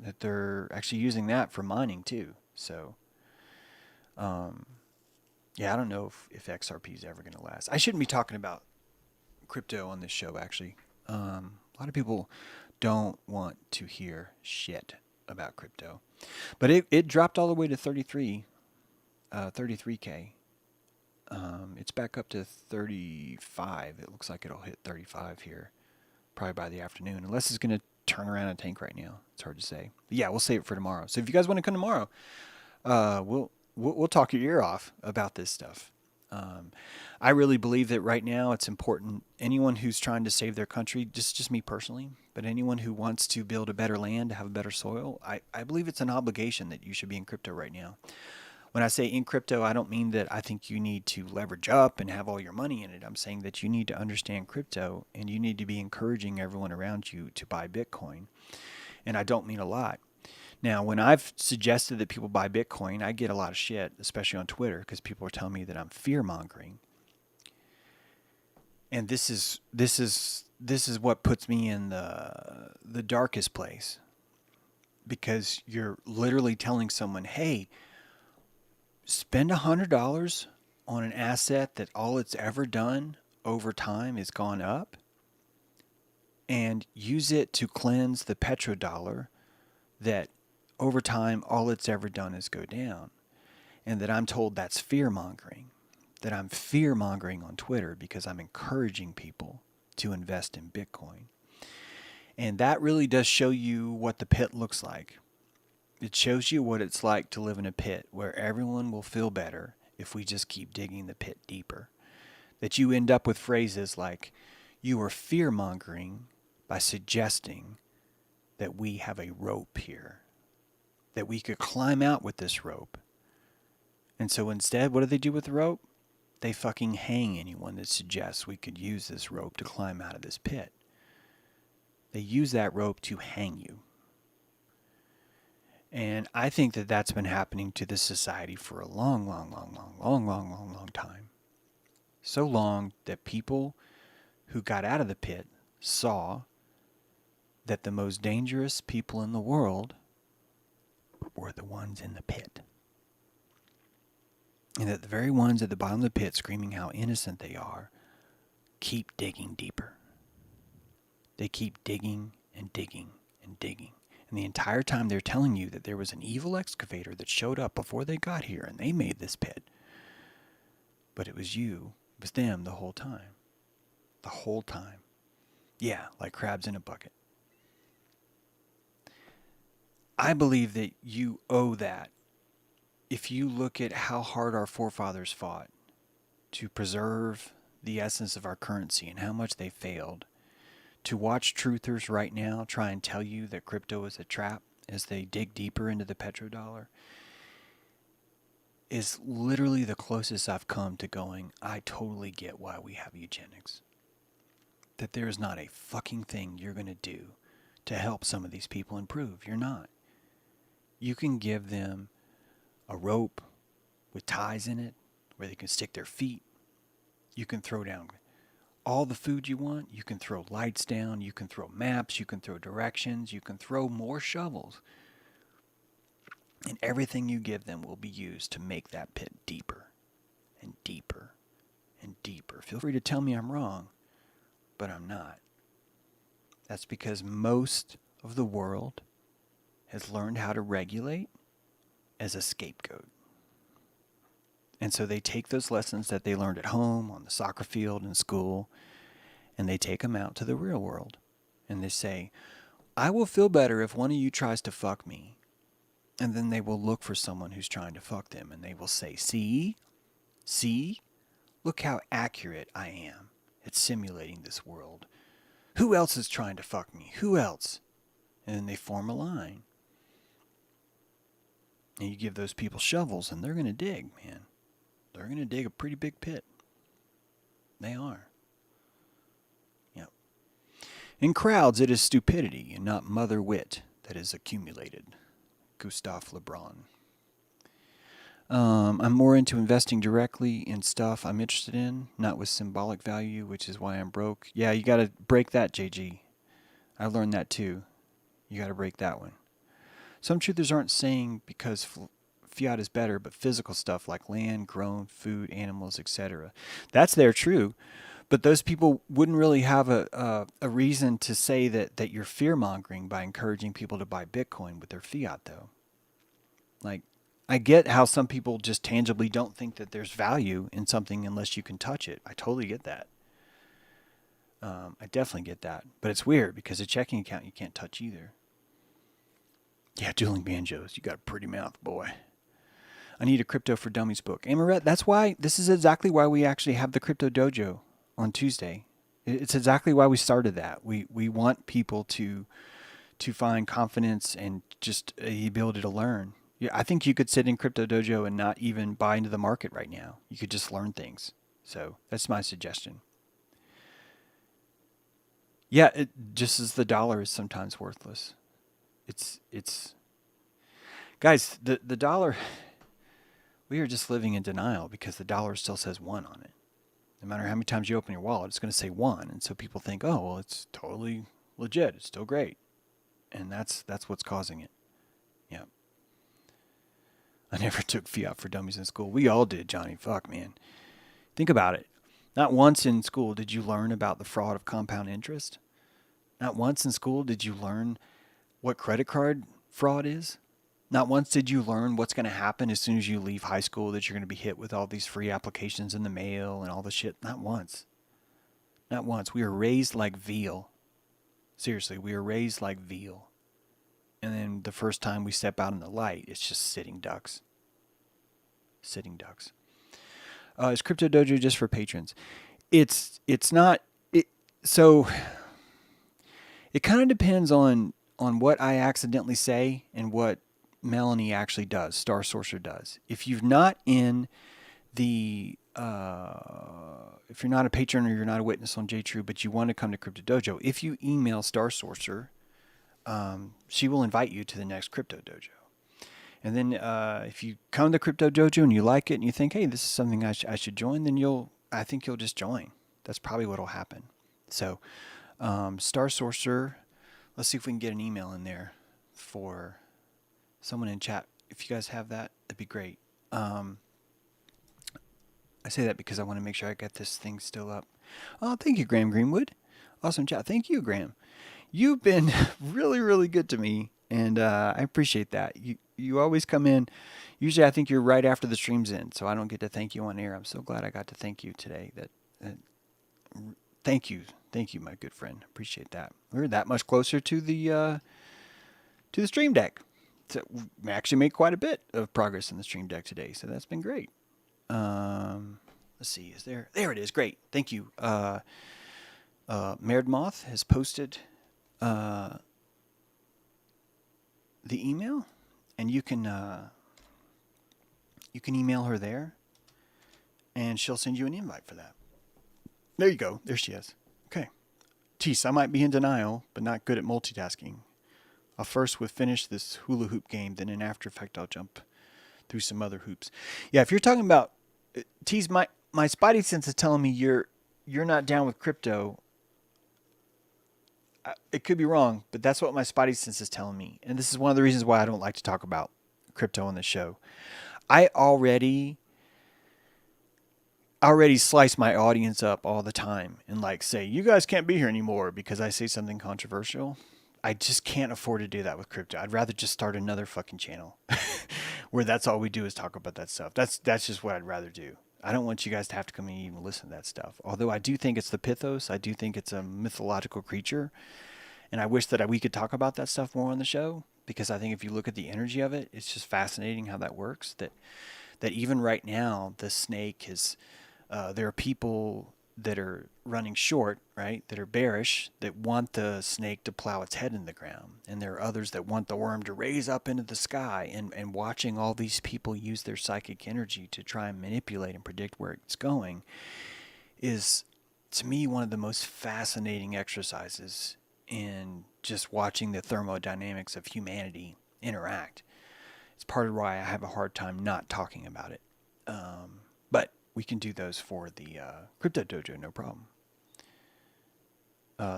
That they're actually using that for mining too. So, yeah, I don't know if XRP is ever going to last. I shouldn't be talking about crypto on this show, actually. A lot of people don't want to hear shit about crypto. But it dropped all the way to 33K. It's back up to 35. It looks like it'll hit 35 here, probably by the afternoon, unless it's going to turn around and tank right now. It's hard to say. But yeah, we'll save it for tomorrow. So if you guys want to come tomorrow, we'll talk your ear off about this stuff. I really believe that right now it's important. Anyone who's trying to save their country, just me personally, but anyone who wants to build a better land, to have a better soil, I believe it's an obligation that you should be in crypto right now. When I say in crypto, I don't mean that I think you need to leverage up and have all your money in it. I'm saying that you need to understand crypto, and you need to be encouraging everyone around you to buy Bitcoin. And I don't mean a lot. Now, when I've suggested that people buy Bitcoin, I get a lot of shit, especially on Twitter, because people are telling me that I'm fear-mongering. And this is what puts me in the darkest place, because you're literally telling someone, "Hey, spend $100 on an asset that all it's ever done over time is gone up, and use it to cleanse the petrodollar that over time all it's ever done is go down." And that I'm told that's fear mongering, that I'm fear mongering on Twitter because I'm encouraging people to invest in Bitcoin. And that really does show you what the pit looks like. It shows you what it's like to live in a pit where everyone will feel better if we just keep digging the pit deeper. That you end up with phrases like, "You are fear mongering by suggesting that we have a rope here, that we could climb out with this rope." And so instead, what do they do with the rope? They fucking hang anyone that suggests we could use this rope to climb out of this pit. They use that rope to hang you. And I think that that's been happening to this society for a long time. So long that people who got out of the pit saw that the most dangerous people in the world were the ones in the pit. And that the very ones at the bottom of the pit screaming how innocent they are keep digging deeper. They keep digging and digging and digging. And the entire time they're telling you that there was an evil excavator that showed up before they got here and they made this pit. But it was you, it was them the whole time. The whole time. Yeah, like crabs in a bucket. I believe that you owe that. If you look at how hard our forefathers fought to preserve the essence of our currency and how much they failed, to watch truthers right now try and tell you that crypto is a trap as they dig deeper into the petrodollar, is literally the closest I've come to going, I totally get why we have eugenics. That there is not a fucking thing you're going to do to help some of these people improve. You're not. You can give them a rope with ties in it where they can stick their feet. You can throw down all the food you want. You can throw lights down. You can throw maps. You can throw directions. You can throw more shovels. And everything you give them will be used to make that pit deeper and deeper and deeper. Feel free to tell me I'm wrong, but I'm not. That's because most of the world has learned how to regulate as a scapegoat. And so they take those lessons that they learned at home, on the soccer field, in school, and they take them out to the real world. And they say, I will feel better if one of you tries to fuck me. And then they will look for someone who's trying to fuck them. And they will say, see, look how accurate I am at simulating this world. Who else is trying to fuck me? Who else? And then they form a line. And you give those people shovels and they're going to dig, man. They're going to dig a pretty big pit. They are. Yep. In crowds, it is stupidity and not mother wit that is accumulated. Gustave Le Bon. I'm more into investing directly in stuff I'm interested in, not with symbolic value, which is why I'm broke. Yeah, you got to break that, JG. I learned that too. You got to break that one. Some truthers aren't saying because fiat is better, but physical stuff like land, grown, food, animals, etc. That's there true, but those people wouldn't really have a reason to say that you're fear-mongering by encouraging people to buy Bitcoin with their fiat, though. Like, I get how some people just tangibly don't think that there's value in something unless you can touch it. I totally get that. I definitely get that. But it's weird because a checking account you can't touch either. Yeah, dueling banjos. You got a pretty mouth, boy. I need a Crypto for Dummies book. Amaret, this is exactly why we actually have the Crypto Dojo on Tuesday. It's exactly why we started that. We want people to find confidence and just the ability to learn. Yeah, I think you could sit in Crypto Dojo and not even buy into the market right now. You could just learn things. So that's my suggestion. Yeah, just as the dollar is sometimes worthless. It's guys, the dollar, we are just living in denial because the dollar still says 1 on it. No matter how many times you open your wallet, it's going to say 1. And so people think, oh, well, it's totally legit. It's still great. And that's what's causing it. Yeah. I never took fiat for dummies in school. We all did, Johnny. Fuck, man. Think about it. Not once in school did you learn about the fraud of compound interest. Not once in school did you learn what credit card fraud is. Not once did you learn what's going to happen as soon as you leave high school, that you're going to be hit with all these free applications in the mail and all the shit. Not once. Not once. We were raised like veal. Seriously, we were raised like veal. And then the first time we step out in the light, it's just sitting ducks. Sitting ducks. Is Crypto Dojo just for patrons? It's not. So it kind of depends on what I accidentally say and what Melanie actually does, Star Sorcerer does. If you're not in the, if you're not a patron or you're not a witness on JTrue, but you want to come to Crypto Dojo, if you email Star Sorcerer, she will invite you to the next Crypto Dojo. And then if you come to Crypto Dojo and you like it and you think, hey, this is something I should join, then I think you'll just join. That's probably what will happen. So Star Sorcerer, let's see if we can get an email in there for someone in chat. If you guys have that, that'd be great. I say that because I want to make sure I got this thing still up. Oh, thank you, Graham Greenwood. Awesome chat. Thank you, Graham. You've been really, really good to me, and I appreciate that. You always come in. Usually I think you're right after the stream's end, so I don't get to thank you on air. I'm so glad I got to thank you today. Thank you, my good friend. Appreciate that. We're that much closer to the stream deck. So we actually made quite a bit of progress in the stream deck today, so that's been great. Let's see, there it is. Great. Thank you. Merd Moth has posted the email, and you can email her there, and she'll send you an invite for that. There you go. There she is. Okay. Tease, I might be in denial, but not good at multitasking. I'll first finish this hula hoop game, then in After Effects I'll jump through some other hoops. Yeah, if you're talking about Tease, my spidey sense is telling me you're not down with crypto. It could be wrong, but that's what my spidey sense is telling me. And this is one of the reasons why I don't like to talk about crypto on the show. I already slice my audience up all the time and like say, you guys can't be here anymore because I say something controversial. I just can't afford to do that with crypto. I'd rather just start another fucking channel where that's all we do is talk about that stuff. That's just what I'd rather do. I don't want you guys to have to come in and even listen to that stuff. Although I do think it's the Pythos. I do think it's a mythological creature. And I wish that we could talk about that stuff more on the show, because I think if you look at the energy of it, it's just fascinating how that works. That even right now, the snake is, there are people that are running short, right, that are bearish, that want the snake to plow its head in the ground. And there are others that want the worm to raise up into the sky. And watching all these people use their psychic energy to try and manipulate and predict where it's going is, to me, one of the most fascinating exercises in just watching the thermodynamics of humanity interact. It's part of why I have a hard time not talking about it. But we can do those for the Crypto Dojo, no problem.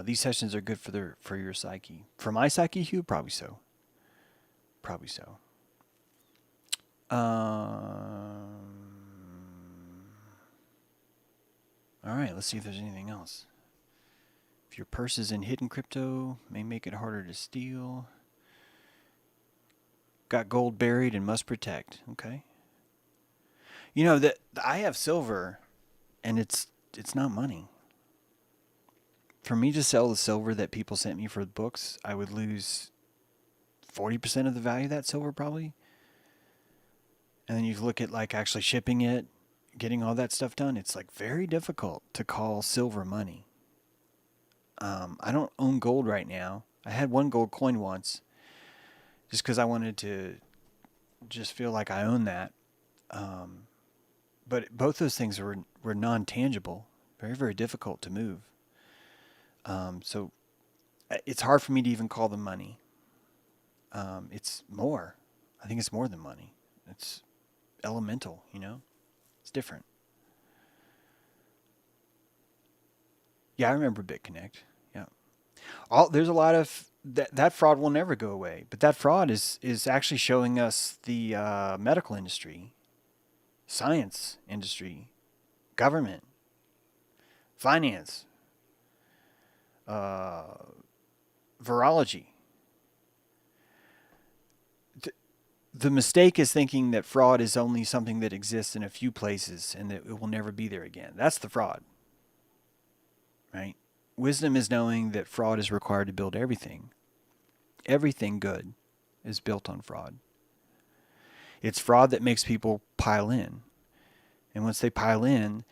These sessions are good for your psyche. For my psyche, Hugh, probably so. Probably so. All right, let's see if there's anything else. If your purse is in hidden crypto, may make it harder to steal. Got gold buried and must protect. Okay. You know that I have silver, and it's not money. For me to sell the silver that people sent me for the books, I would lose 40% of the value of that silver probably. And then you look at like actually shipping it, getting all that stuff done. It's like very difficult to call silver money. I don't own gold right now. I had one gold coin once just because I wanted to just feel like I own that. But both those things were non-tangible, very, very difficult to move. So it's hard for me to even call them money. It's more. I think it's more than money. It's elemental, you know? It's different. Yeah, I remember BitConnect. Yeah. There's a lot of that fraud will never go away, but that fraud is actually showing us the medical industry, science industry, government, finance, uh, virology. The mistake is thinking that fraud is only something that exists in a few places and that it will never be there again. That's the fraud, right? Wisdom is knowing that fraud is required to build everything. Everything good is built on fraud. It's fraud that makes people pile in. And once they pile in,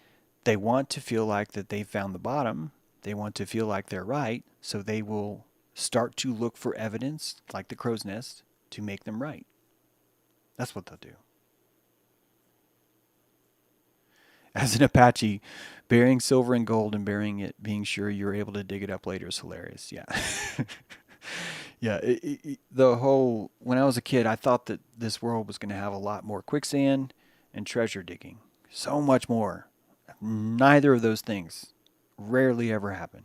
they want to feel like that they've found the bottom. They want to feel like they're right. So they will start to look for evidence, like the crow's nest, to make them right. That's what they'll do. As an Apache, burying silver and gold and burying it, being sure you're able to dig it up later is hilarious. Yeah. Yeah. The whole, when I was a kid, I thought that this world was going to have a lot more quicksand and treasure digging. So much more. Neither of those things rarely ever happen.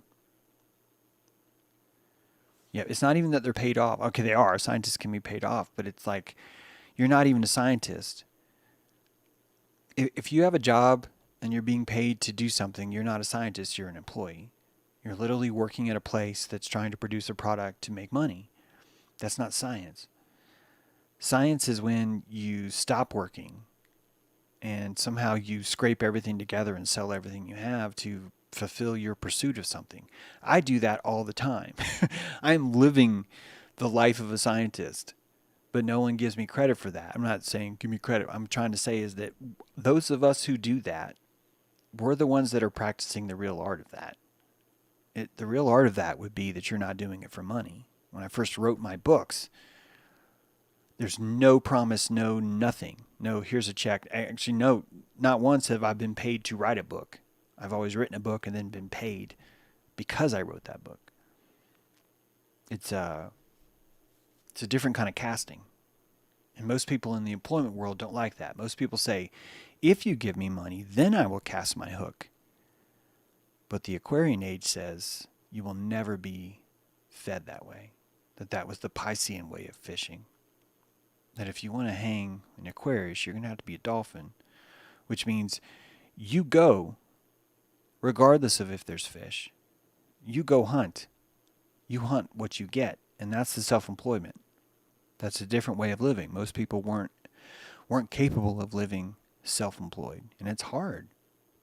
Yeah. It's not even that they're paid off. Okay, they are. Scientists can be paid off, but it's like, you're not even a scientist. If you have a job and you're being paid to do something, you're not a scientist, you're an employee. You're literally working at a place that's trying to produce a product to make money. That's not science. Science is when you stop working and somehow you scrape everything together and sell everything you have to fulfill your pursuit of something. I do that all the time. I'm living the life of a scientist. But no one gives me credit for that. I'm not saying give me credit. I'm trying to say is that those of us who do that, we're the ones that are practicing the real art of that. The real art of that would be that you're not doing it for money. When I first wrote my books, there's no promise, no nothing. No, here's a check. Actually, no, not once have I been paid to write a book. I've always written a book and then been paid because I wrote that book. It's a different kind of casting. And most people in the employment world don't like that. Most people say, if you give me money, then I will cast my hook. But the Aquarian age says you will never be fed that way. That was the Piscean way of fishing. That if you want to hang an Aquarius, you're going to have to be a dolphin. Which means you go, regardless of if there's fish. You go hunt. You hunt what you get. And that's the self-employment. That's a different way of living. Most people weren't capable of living self-employed, and it's hard.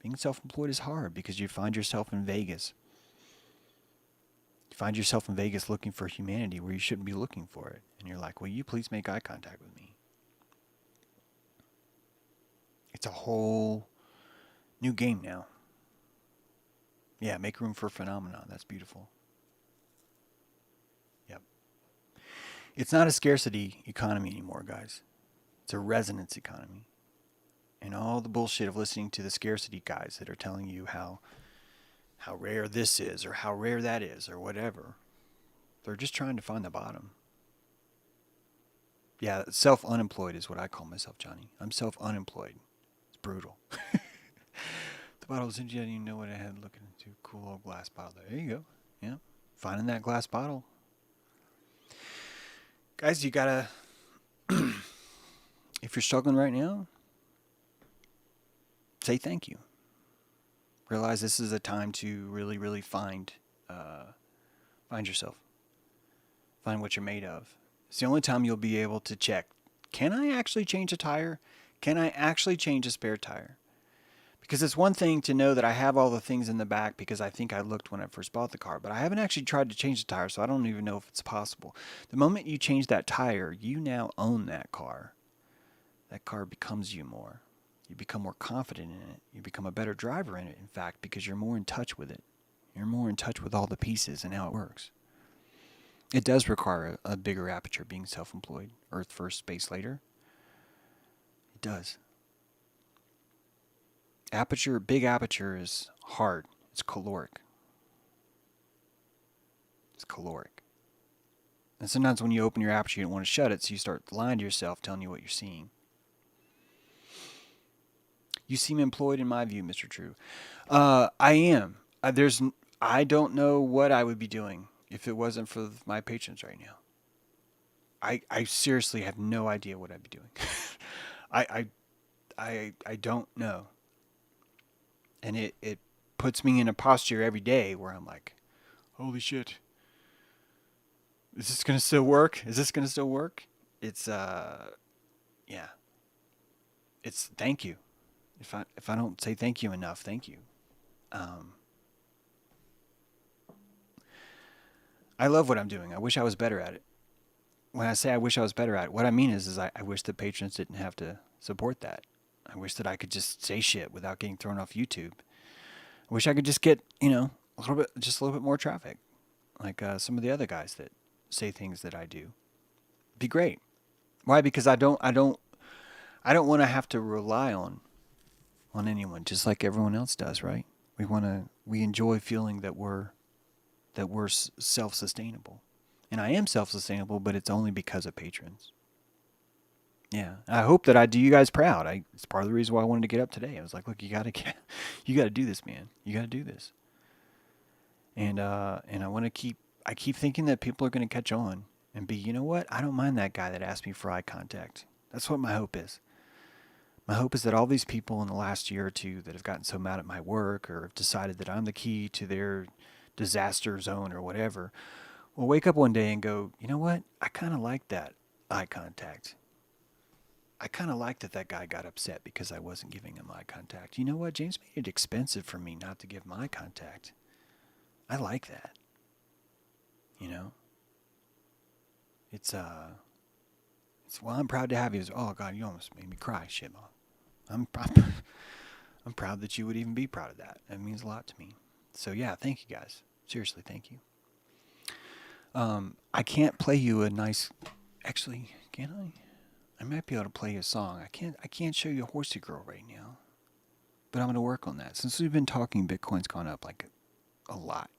Being self-employed is hard because you find yourself in Vegas. You find yourself in Vegas looking for humanity where you shouldn't be looking for it, and you're like, "Will you please make eye contact with me?" It's a whole new game now. Yeah, make room for phenomenon. That's beautiful. It's not a scarcity economy anymore, guys. It's a resonance economy. And all the bullshit of listening to the scarcity guys that are telling you how rare this is or how rare that is or whatever. They're just trying to find the bottom. Yeah, self-unemployed is what I call myself, Johnny. I'm self-unemployed. It's brutal. The bottle was empty. I didn't even know what I had looking into. Cool old glass bottle there. There you go. Yeah. Finding that glass bottle. Guys, you gotta, if you're struggling right now, say thank you. Realize this is a time to really, really find yourself. Find what you're made of. It's the only time you'll be able to check, can I actually change a tire? Can I actually change a spare tire? Because it's one thing to know that I have all the things in the back because I think I looked when I first bought the car, but I haven't actually tried to change the tire, so I don't even know if it's possible. The moment you change that tire, you now own that car. That car becomes you more. You become more confident in it. You become a better driver in it, in fact, because you're more in touch with it. You're more in touch with all the pieces and how it works. It does require a bigger aperture being self-employed. Earth first, space later. It does. Big aperture is hard. It's caloric. It's caloric. And sometimes when you open your aperture, you don't want to shut it, so you start lying to yourself, telling you what you're seeing. You seem employed in my view, Mr. True. I am. I don't know what I would be doing if it wasn't for my patrons right now. I seriously have no idea what I'd be doing. I, I don't know. And it puts me in a posture every day where I'm like, holy shit. Is this going to still work? Is this going to still work? It's, yeah. It's thank you. If I don't say thank you enough, thank you. I love what I'm doing. I wish I was better at it. When I say I wish I was better at it, what I mean is I wish the patrons didn't have to support that. I wish that I could just say shit without getting thrown off YouTube. I wish I could just get, a little bit more traffic, like some of the other guys that say things that I do. It'd be great. Why? Because I don't want to have to rely on anyone, just like everyone else does, right? We enjoy feeling that we're self-sustainable. And I am self-sustainable, but it's only because of patrons. Yeah, I hope that I do you guys proud. It's part of the reason why I wanted to get up today. I was like, look, you got to do this, man. You got to do this. And I keep thinking that people are going to catch on and be, you know what? I don't mind that guy that asked me for eye contact. That's what my hope is. My hope is that all these people in the last year or two that have gotten so mad at my work or have decided that I'm the key to their disaster zone or whatever will wake up one day and go, you know what? I kind of like that eye contact. I kind of like that guy got upset because I wasn't giving him eye contact. You know what? James made it expensive for me not to give him eye contact. I like that. It's well, I'm proud to have you. Oh God, you almost made me cry, shit, Mom. I'm proud that you would even be proud of that. That means a lot to me. So yeah, thank you guys. Seriously, thank you. I can't play you a nice. Actually, can I? I might be able to play you a song. I can't show you a Horsey Girl right now, but I'm going to work on that. Since we've been talking, Bitcoin's gone up like a lot.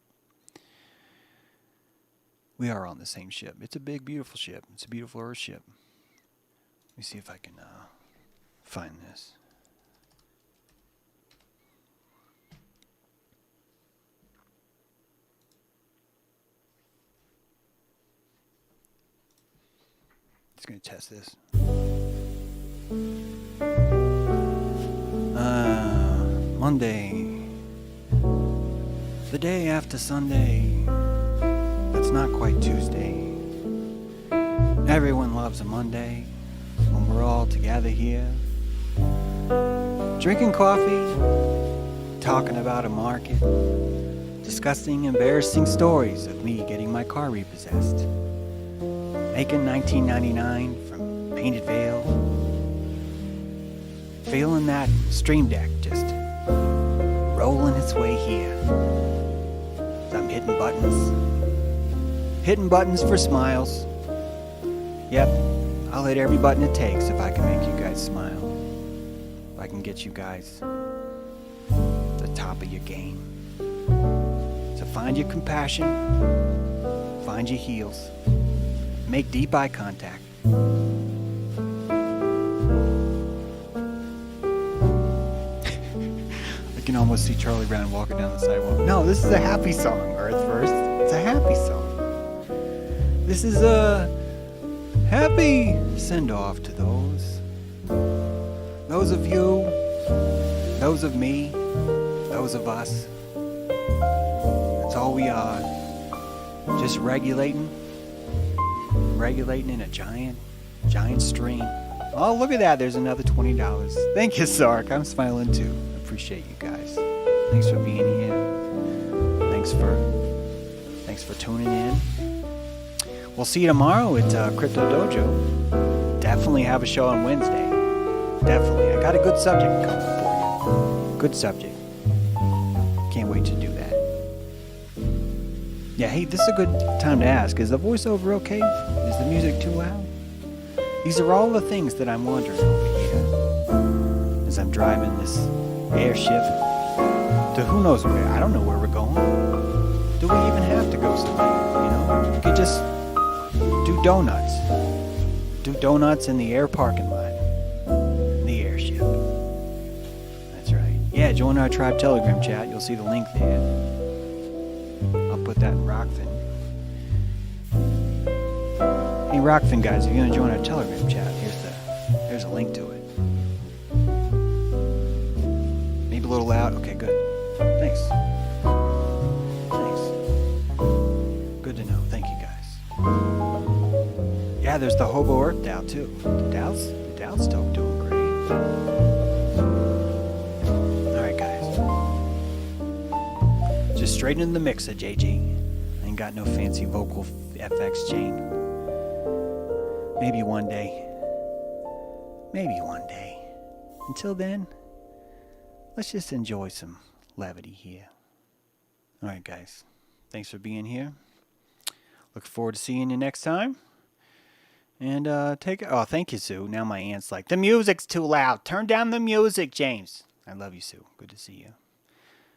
We are on the same ship. It's a big, beautiful ship. It's a beautiful Earth ship. Let me see if I can find this. Just going to test this. Monday. The day after Sunday. That's not quite Tuesday. Everyone loves a Monday when we're all together here. Drinking coffee, talking about a market, discussing embarrassing stories of me getting my car repossessed. Making 1999 from Painted Veil. Feeling that Stream Deck just rolling its way here. I'm hitting buttons for smiles. Yep, I'll hit every button it takes if I can make you guys smile. If I can get you guys to the top of your game. So find your compassion, find your heels, make deep eye contact. I can almost see Charlie Brown walking down the sidewalk. No, this is a happy song, Earth First. It's a happy song. This is a happy send-off to those of you, those of me, those of us. That's all we are. Just regulating in a giant stream. Oh, look at that. There's another $20. Thank you, Sark. I'm smiling too. Appreciate you guys. Thanks for being here. Thanks for tuning in. We'll see you tomorrow at Crypto Dojo. Definitely have a show on Wednesday. Definitely. I got a good subject coming for you. Good subject. Can't wait to do that. Yeah, hey, this is a good time to ask. Is the voiceover okay? Is the music too loud? These are all the things that I'm wondering over here as I'm driving this airship to who knows where. I don't know where we're going. Do we even have to go somewhere? We could just do donuts. Do donuts in the air parking lot. In the airship. That's right. Yeah, join our tribe Telegram chat. You'll see the link there. put that in Rockfin. Hey, Rockfin guys, if you want to join our Telegram chat, here's a link to it. Maybe a little loud. Okay, good. Thanks. Good to know. Thank you, guys. Yeah, there's the Hobo Earth DAO too. The DAO's still doing great. All right, guys. Just straight into the mixer, JG. Ain't got no fancy vocal FX chain. Maybe one day. Maybe one day. Until then, let's just enjoy some levity here. All right, guys. Thanks for being here. Look forward to seeing you next time. And take it. Oh, thank you, Sue. Now my aunt's like, the music's too loud. Turn down the music, James. I love you, Sue. Good to see you.